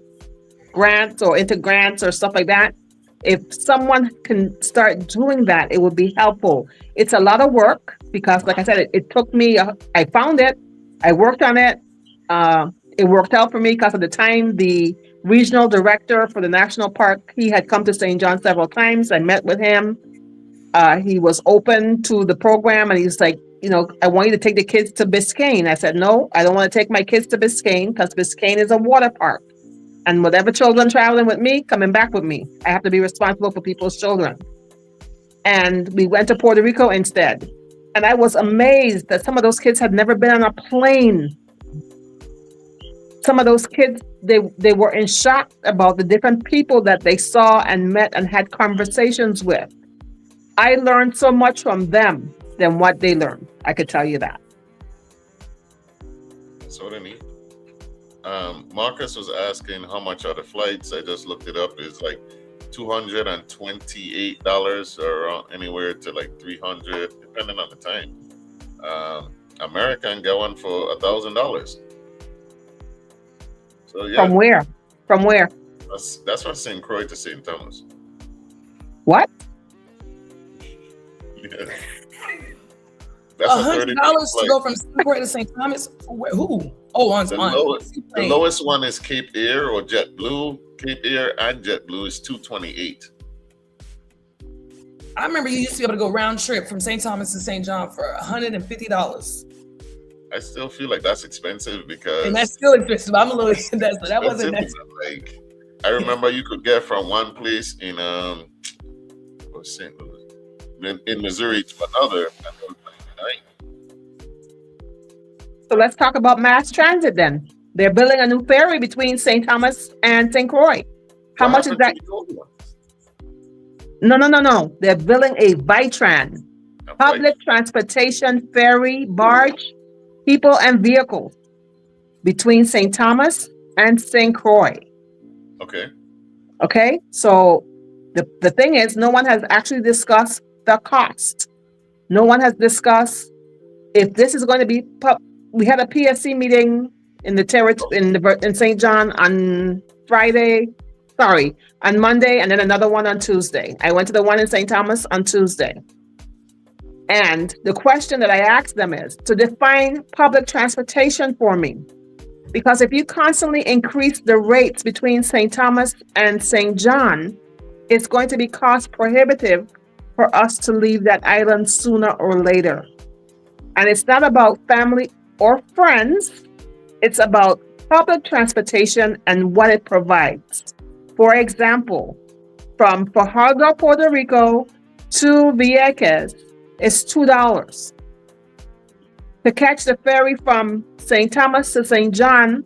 grants or into grants or stuff like that, if someone can start doing that, it would be helpful. It's a lot of work because, like I said, it took me, I found it, I worked on it. It worked out for me because at the time, the regional director for the national park, he had come to St. John several times. I met with him. He was open to the program and he's like, I want you to take the kids to Biscayne. I said, no, I don't want to take my kids to Biscayne because Biscayne is a water park. And whatever children traveling with me, coming back with me. I have to be responsible for people's children. And we went to Puerto Rico instead. And I was amazed that some of those kids had never been on a plane. Some of those kids, they were in shock about the different people that they saw and met and had conversations with. I learned so much from them than what they learned. I could tell you that. So neat. Marcus was asking how much are the flights. I just looked it up. It's like $228 or around anywhere to like $300, depending on the time. American got one for $1,000. So yeah, From where? From where? that's from St. Croix to St. Thomas. What? Yeah. That's a $100 to go from St. Croix to St. Thomas. Who? Oh, on the lowest one is Cape Air or JetBlue. Cape Air and JetBlue is $228. I remember you used to be able to go round trip from St. Thomas to St. John for $150. I still feel like that's expensive because, and that's still expensive. I'm a little that wasn't that. Like, I remember you could get from one place in St. Louis, in Missouri to another, and it was $99. So let's talk about mass transit then. They're building a new ferry between St. Thomas and St. Croix. How much is that? No. They're building a Vitran, public transportation ferry barge, people and vehicles between St. Thomas and St. Croix. Okay. So the thing is, no one has actually discussed the cost. No one has discussed if this is going to be. We had a PSC meeting in the in St. John on Monday, and then another one on Tuesday. I went to the one in St. Thomas on Tuesday. And the question that I asked them is to define public transportation for me. Because if you constantly increase the rates between St. Thomas and St. John, it's going to be cost prohibitive for us to leave that island sooner or later. And it's not about family or friends. It's about public transportation and what it provides. For example, from Fajardo, Puerto Rico to Vieques is $2. To catch the ferry from St. Thomas to St. John,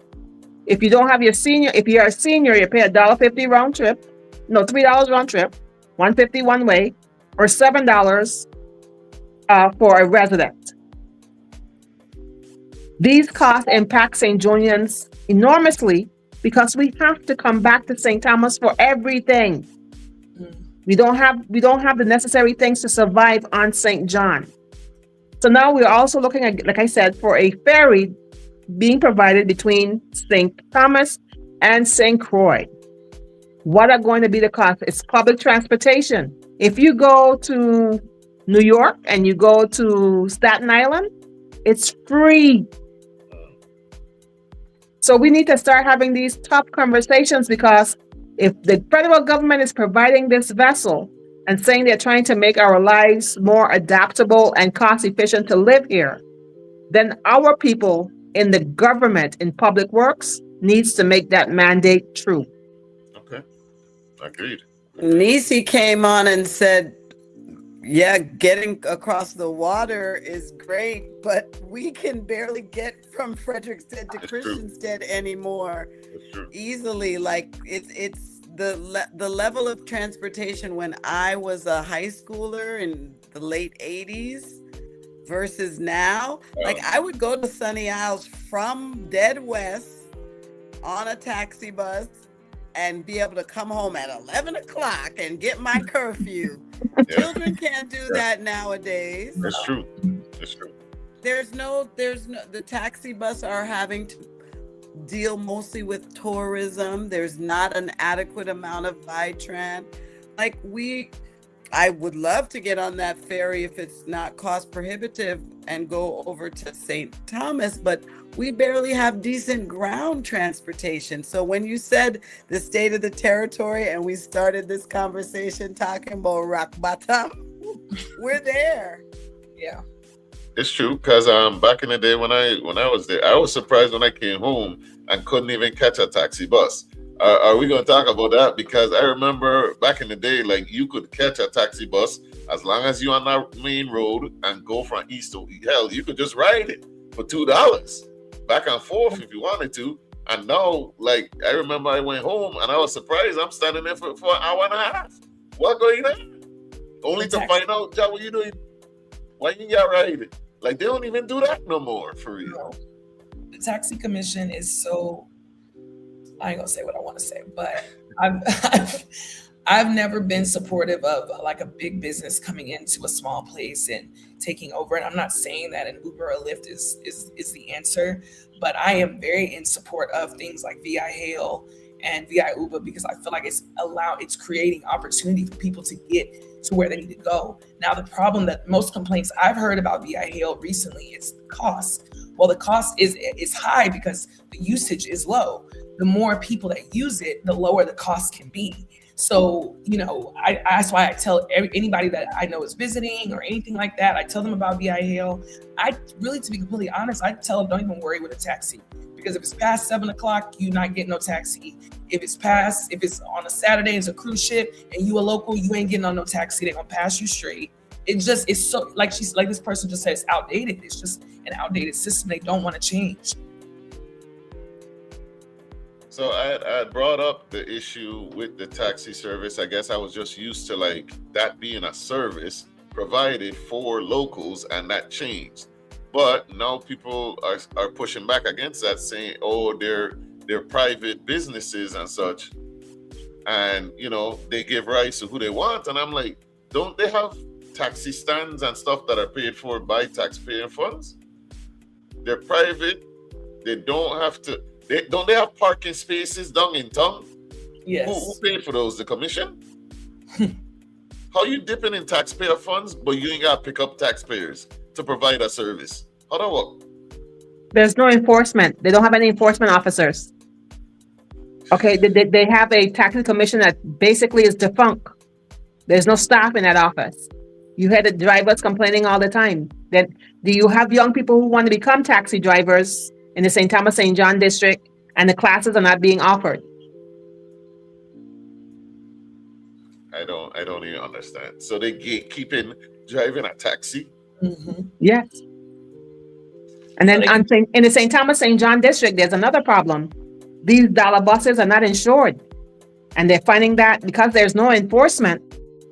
if you don't have if you're a senior, you pay $1.50 round trip. No, $3 round trip, $1.50 one way, or $7 for a resident. These costs impact St. Johnnians enormously because we have to come back to St. Thomas for everything. We don't have the necessary things to survive on St. John. So now we're also looking at, like I said, for a ferry being provided between St. Thomas and St. Croix. What are going to be the costs? It's public transportation. If you go to New York and you go to Staten Island, it's free. So we need to start having these tough conversations, because if the federal government is providing this vessel and saying they're trying to make our lives more adaptable and cost efficient to live here, then our people in the government, in public works, needs to make that mandate true. Okay, agreed. Nisi came on and said, yeah, getting across the water is great, but we can barely get from Frederiksted to Christiansted anymore easily. Like it's the level of transportation when I was a high schooler in the late 80s versus now. Like I would go to Sunny Isles from Dead West on a taxi bus and be able to come home at 11 o'clock and get my curfew. Children can't do that nowadays. That's true. The taxi bus are having to deal mostly with tourism. There's not an adequate amount of Vitran. Like I would love to get on that ferry if it's not cost prohibitive and go over to St. Thomas, but we barely have decent ground transportation. So when you said the state of the territory and we started this conversation talking about rock bottom, we're there. Yeah. It's true, because back in the day when I was there, I was surprised when I came home and couldn't even catch a taxi bus. Are we going to talk about that? Because I remember back in the day, like you could catch a taxi bus as long as you're on that main road and go from east to hell. You could just ride it for $2 back and forth if you wanted to. And now, like I remember I went home and I was surprised I'm standing there for an hour and a half. What going on? Only to find out, John, what you doing? Why you got ride? Like they don't even do that no more, for real. No. The taxi commission is so, I ain't gonna say what I want to say, but I've never been supportive of like a big business coming into a small place and taking over. And I'm not saying that an Uber or Lyft is the answer, but I am very in support of things like VI Hail and VI Uber because I feel like it's creating opportunity for people to get to where they need to go. Now the problem that most complaints I've heard about VI Hail recently is the cost. Well, the cost is high because the usage is low. The more people that use it, the lower the cost can be. So, that's why I tell anybody that I know is visiting or anything like that, I tell them about VI Hail. To be completely honest, I tell them don't even worry with a taxi. Because if it's past 7 o'clock, you're not getting no taxi. If it's on a Saturday, it's a cruise ship, and you a local, you ain't getting on no taxi. They're gonna pass you straight. It's so like this person just said, it's outdated. It's just an outdated system. They don't want to change. So I brought up the issue with the taxi service. I guess I was just used to like that being a service provided for locals, and that changed. But now people are pushing back against that, saying, "Oh, they're private businesses and such, and they give rights to who they want." And I'm like, don't they have taxi stands and stuff that are paid for by taxpayer funds? They're private. They don't have to. Don't they have parking spaces down in town? Yes. Who paid for those? The commission? How you dipping in taxpayer funds, but you ain't got to pick up taxpayers to provide a service? How that work? There's no enforcement. They don't have any enforcement officers. Okay, they have a taxi commission that basically is defunct. There's no staff in that office. You had the drivers complaining all the time. Then do you have young people who want to become taxi drivers in the St. Thomas St. John district, and the classes are not being offered? I don't even understand. So they keeping driving a taxi? Mm-hmm. Yes. And then in the St. Thomas St. John district, there's another problem. These dollar buses are not insured, and they're finding that because there's no enforcement.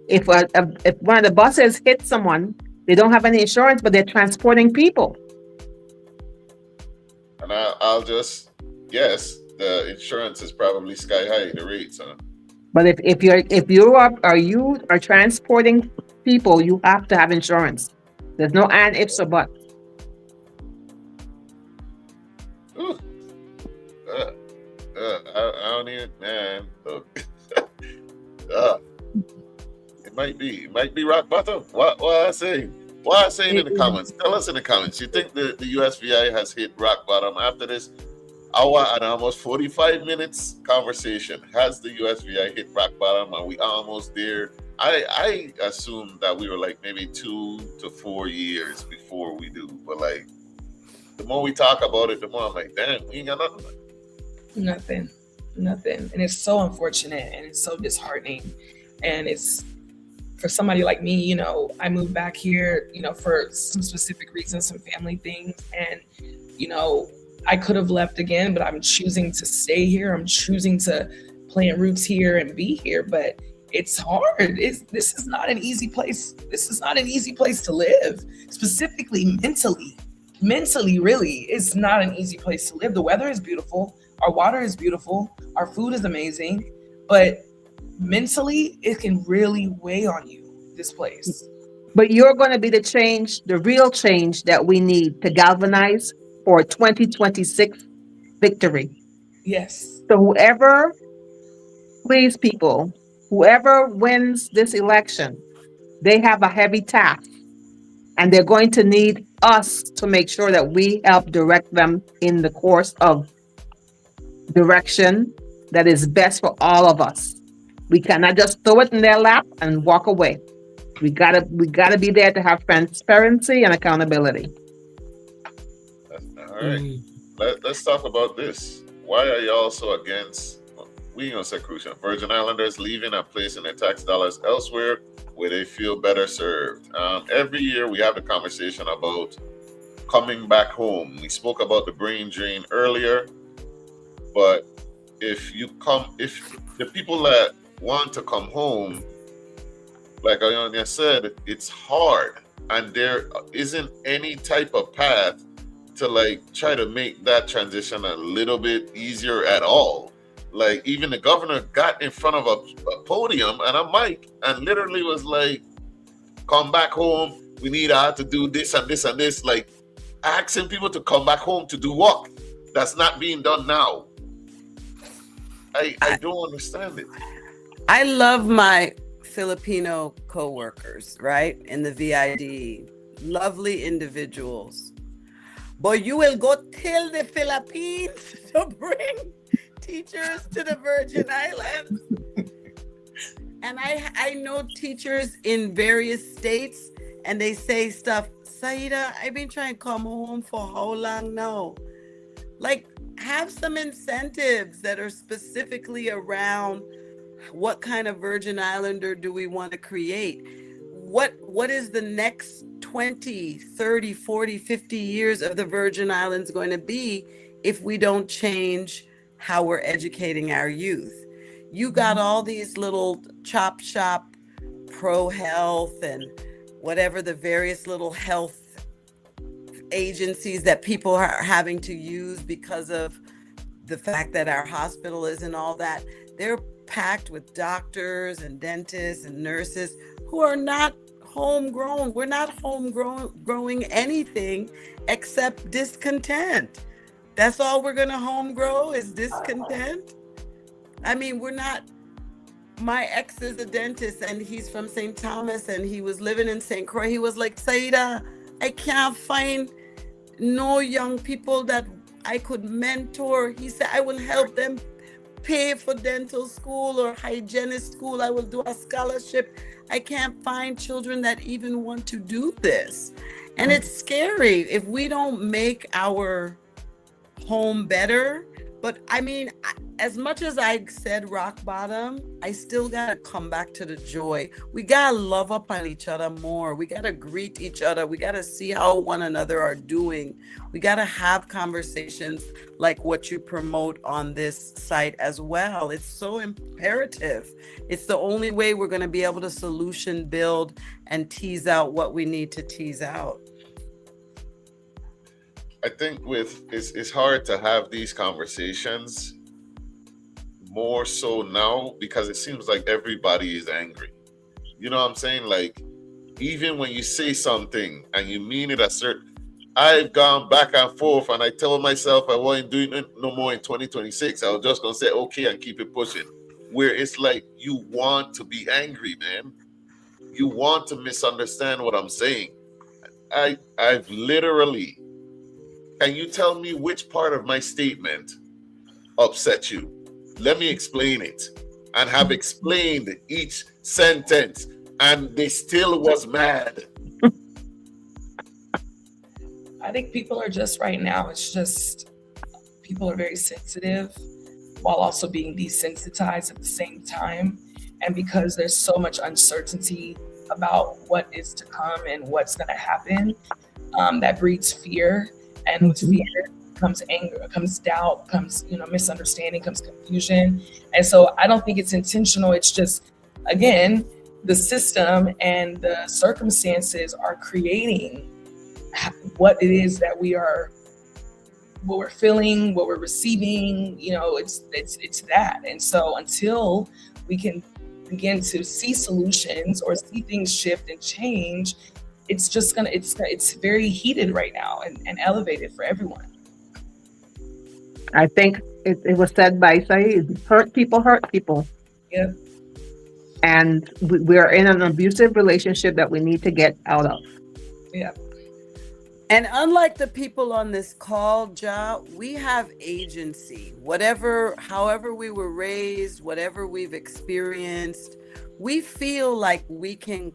If one of the buses hits someone, they don't have any insurance, but they're transporting people. And I'll just guess the insurance is probably sky high, the rates, huh? But if you are transporting people, you have to have insurance. There's no and ifs or buts. I don't even, man. Look, it might be rock bottom. What I saying? What I saying in the comments? Tell us in the comments. You think the USVI has hit rock bottom after this hour and almost 45 minutes conversation? Has the USVI hit rock bottom? Are we almost there? I assume that we were like maybe 2 to 4 years before we do, but like the more we talk about it, the more I'm like, damn, we ain't got nothing. Nothing. And it's so unfortunate and it's so disheartening. And it's for somebody like me, I moved back here, for some specific reasons, some family things. And, I could have left again, but I'm choosing to stay here. I'm choosing to plant roots here and be here. But it's hard. This is not an easy place. This is not an easy place to live, specifically mentally. Mentally, really, it's not an easy place to live. The weather is beautiful. Our water is beautiful. Our food is amazing. But mentally, it can really weigh on you, this place. But you're going to be the real change that we need to galvanize for 2026 victory. Yes. So whoever wins this election, they have a heavy task. And they're going to need us to make sure that we help direct them in the course of direction that is best for all of us. We cannot just throw it in their lap and walk away. We gotta be there to have transparency and accountability. All right. Let's talk about this. Why are y'all so against, we ain't gonna say crucial, Virgin Islanders leaving and placing their tax dollars elsewhere where they feel better served? Every year we have a conversation about coming back home. We spoke about the brain drain earlier, but if the people that want to come home, like Ionia said, it's hard, and there isn't any type of path to like try to make that transition a little bit easier at all. Like even the governor got in front of a podium and a mic and literally was like, come back home, we need her to do this and this and this, like asking people to come back home to do work that's not being done now. I don't understand it. I love my Filipino co-workers, right? In the VID. Lovely individuals. But you will go tell the Philippines to bring teachers to the Virgin Islands. And I know teachers in various states, and they say stuff, Saida, I've been trying to come home for how long now? Like, have some incentives that are specifically around what kind of Virgin Islander do we want to create? What is the next 20, 30, 40, 50 years of the Virgin Islands going to be if we don't change how we're educating our youth? You got all these little chop shop, pro health, and whatever the various little health agencies that people are having to use because of the fact that our hospital is and all that. They're packed with doctors and dentists and nurses who are not homegrown. We're not growing anything except discontent. That's all we're going to home grow is discontent. I mean, we're not. My ex is a dentist and he's from St. Thomas and he was living in St. Croix. He was like, Saida, I can't find no young people that I could mentor. He said, I will help them pay for dental school or hygienist school. I will do a scholarship. I can't find children that even want to do this. And it's scary if we don't make our home better. But I mean, as much as I said rock bottom, I still gotta come back to the joy. We gotta love up on each other more. We gotta greet each other. We gotta see how one another are doing. We gotta have conversations like what you promote on this site as well. It's so imperative. It's the only way we're gonna be able to solution build and tease out what we need to tease out. I think it's hard to have these conversations more so now because it seems like everybody is angry. You know what I'm saying? Like, even when you say something and you mean it I've gone back and forth and I tell myself I wasn't doing it no more in 2026. I was just going to say, okay, and keep it pushing. Where it's like, you want to be angry, man. You want to misunderstand what I'm saying. I've literally... Can you tell me which part of my statement upset you? Let me explain it. And have explained each sentence, and they still was mad. I think people are just right now, it's just people are very sensitive while also being desensitized at the same time. And because there's so much uncertainty about what is to come and what's going to happen, that breeds fear. And with fear comes anger, comes doubt, comes, misunderstanding, comes confusion. And so I don't think it's intentional. It's just, again, the system and the circumstances are creating what it is that what we're feeling, what we're receiving, it's that. And so until we can begin to see solutions or see things shift and change, it's just it's very heated right now and elevated for everyone. I think it was said by Said, hurt people hurt people. Yep. And we're in an abusive relationship that we need to get out of. Yeah. And unlike the people on this call, Ja, we have agency. However we were raised, whatever we've experienced, we feel like we can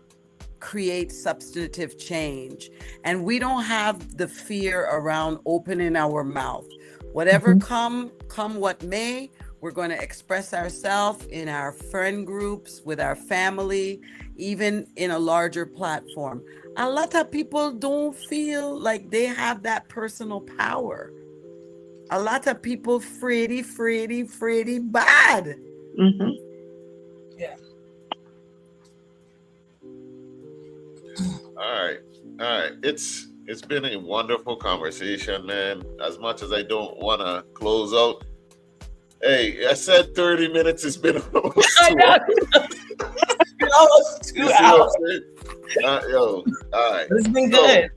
create substantive change. And we don't have the fear around opening our mouth. Whatever come what may, we're going to express ourselves in our friend groups, with our family, even in a larger platform. A lot of people don't feel like they have that personal power. A lot of people fraidy bad. Mm-hmm. Yeah. All right. It's been a wonderful conversation, man. As much as I don't want to close out, Hey, I said 30 minutes. It's been almost I 2 know. hours. It's been almost You 2 see what hours. I'm saying? Yo, all right. But it's been So,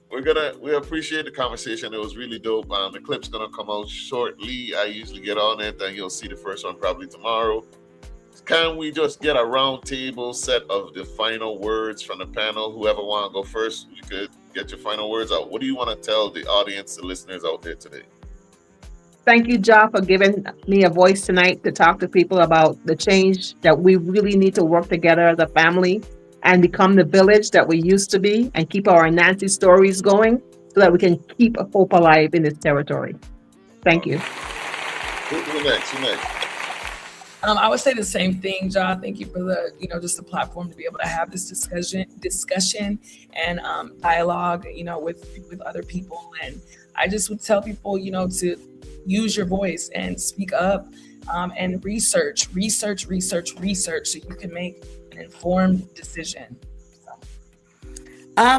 good. we appreciate the conversation. It was really dope. The clip's gonna come out shortly. I usually get on it, and you'll see the first one probably tomorrow. Can we just get a round table set of the final words from the panel? Whoever want to go first, you could get your final words out. What do you want to tell the audience, the listeners out there today? Thank you, Ja, for giving me a voice tonight to talk to people about the change that we really need to work together as a family and become the village that we used to be and keep our Nancy stories going so that we can keep hope alive in this territory. Thank you. Who next? Who next? I would say the same thing, John. Thank you for the, just the platform to be able to have this discussion and dialogue, with other people. And I just would tell people, to use your voice and speak up, and research so you can make an informed decision.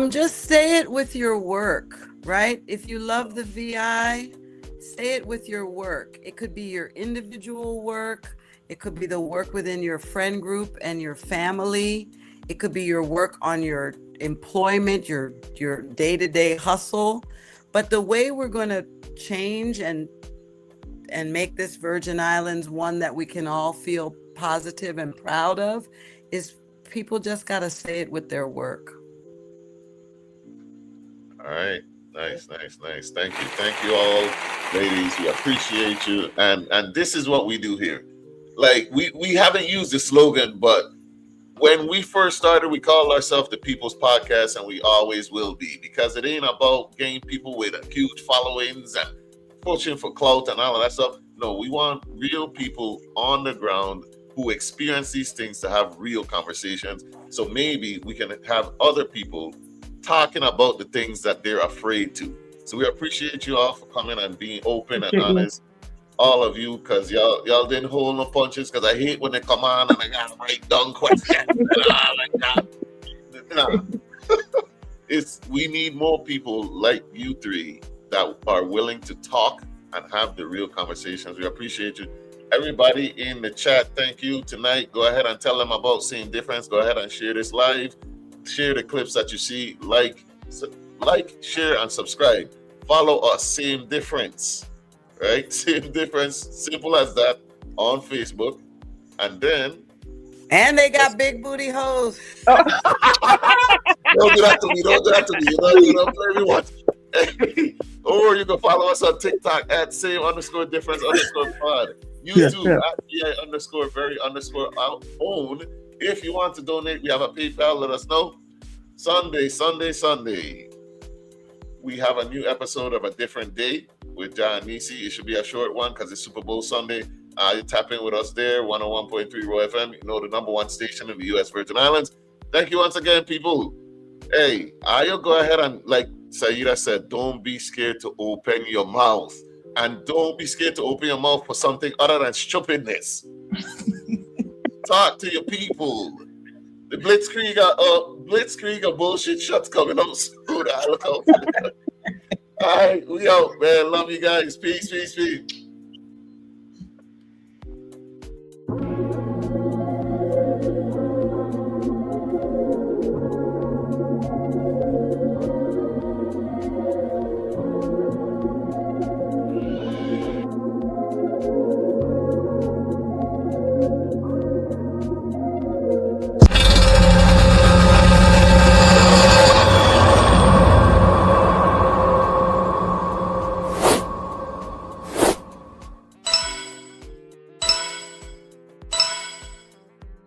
Just say it with your work, right? If you love the VI, say it with your work. It could be your individual work. It could be the work within your friend group and your family. It could be your work on your employment, your day-to-day hustle. But the way we're going to change and make this Virgin Islands one that we can all feel positive and proud of is people just got to say it with their work. All right. Nice. Thank you all, ladies. We appreciate you. And this is what we do here. Like, we haven't used the slogan, but when we first started, we called ourselves the People's Podcast, and we always will be, because it ain't about getting people with huge followings and pushing for clout and all of that stuff. No, we want real people on the ground who experience these things to have real conversations. So maybe we can have other people talking about the things that they're afraid to. So we appreciate you all for coming and being open and honest. All of you, because y'all didn't hold no punches, because I hate when they come on and I gotta write down questions and all like that. Nah. We need more people like you three that are willing to talk and have the real conversations. We appreciate you. Everybody in the chat, thank you tonight. Go ahead and tell them about Seeing Difference. Go ahead and share this live. Share the clips that you see. Like, share, and subscribe. Follow us, Same Difference. Right? Same Difference, simple as that, on Facebook. And then... And they got big booty hoes. Don't do that to me. Don't do that to me. You know everyone. Or you can follow us on TikTok at same_difference_pod. YouTube at VI_very_own. If you want to donate, we have a PayPal. Let us know. Sunday. We have a new episode of A Different Day with John Nisi. It should be a short one because it's Super Bowl Sunday. You tap in with us there, 101.3 Raw FM. You know, the number one station in the U.S. Virgin Islands. Thank you once again, people. Hey, I'll go ahead and, like Saida said, don't be scared to open your mouth. And don't be scared to open your mouth for something other than stupidness. Talk to your people. The Blitzkrieg bullshit shots coming out soon. All right, we out, man. Love you guys. Peace.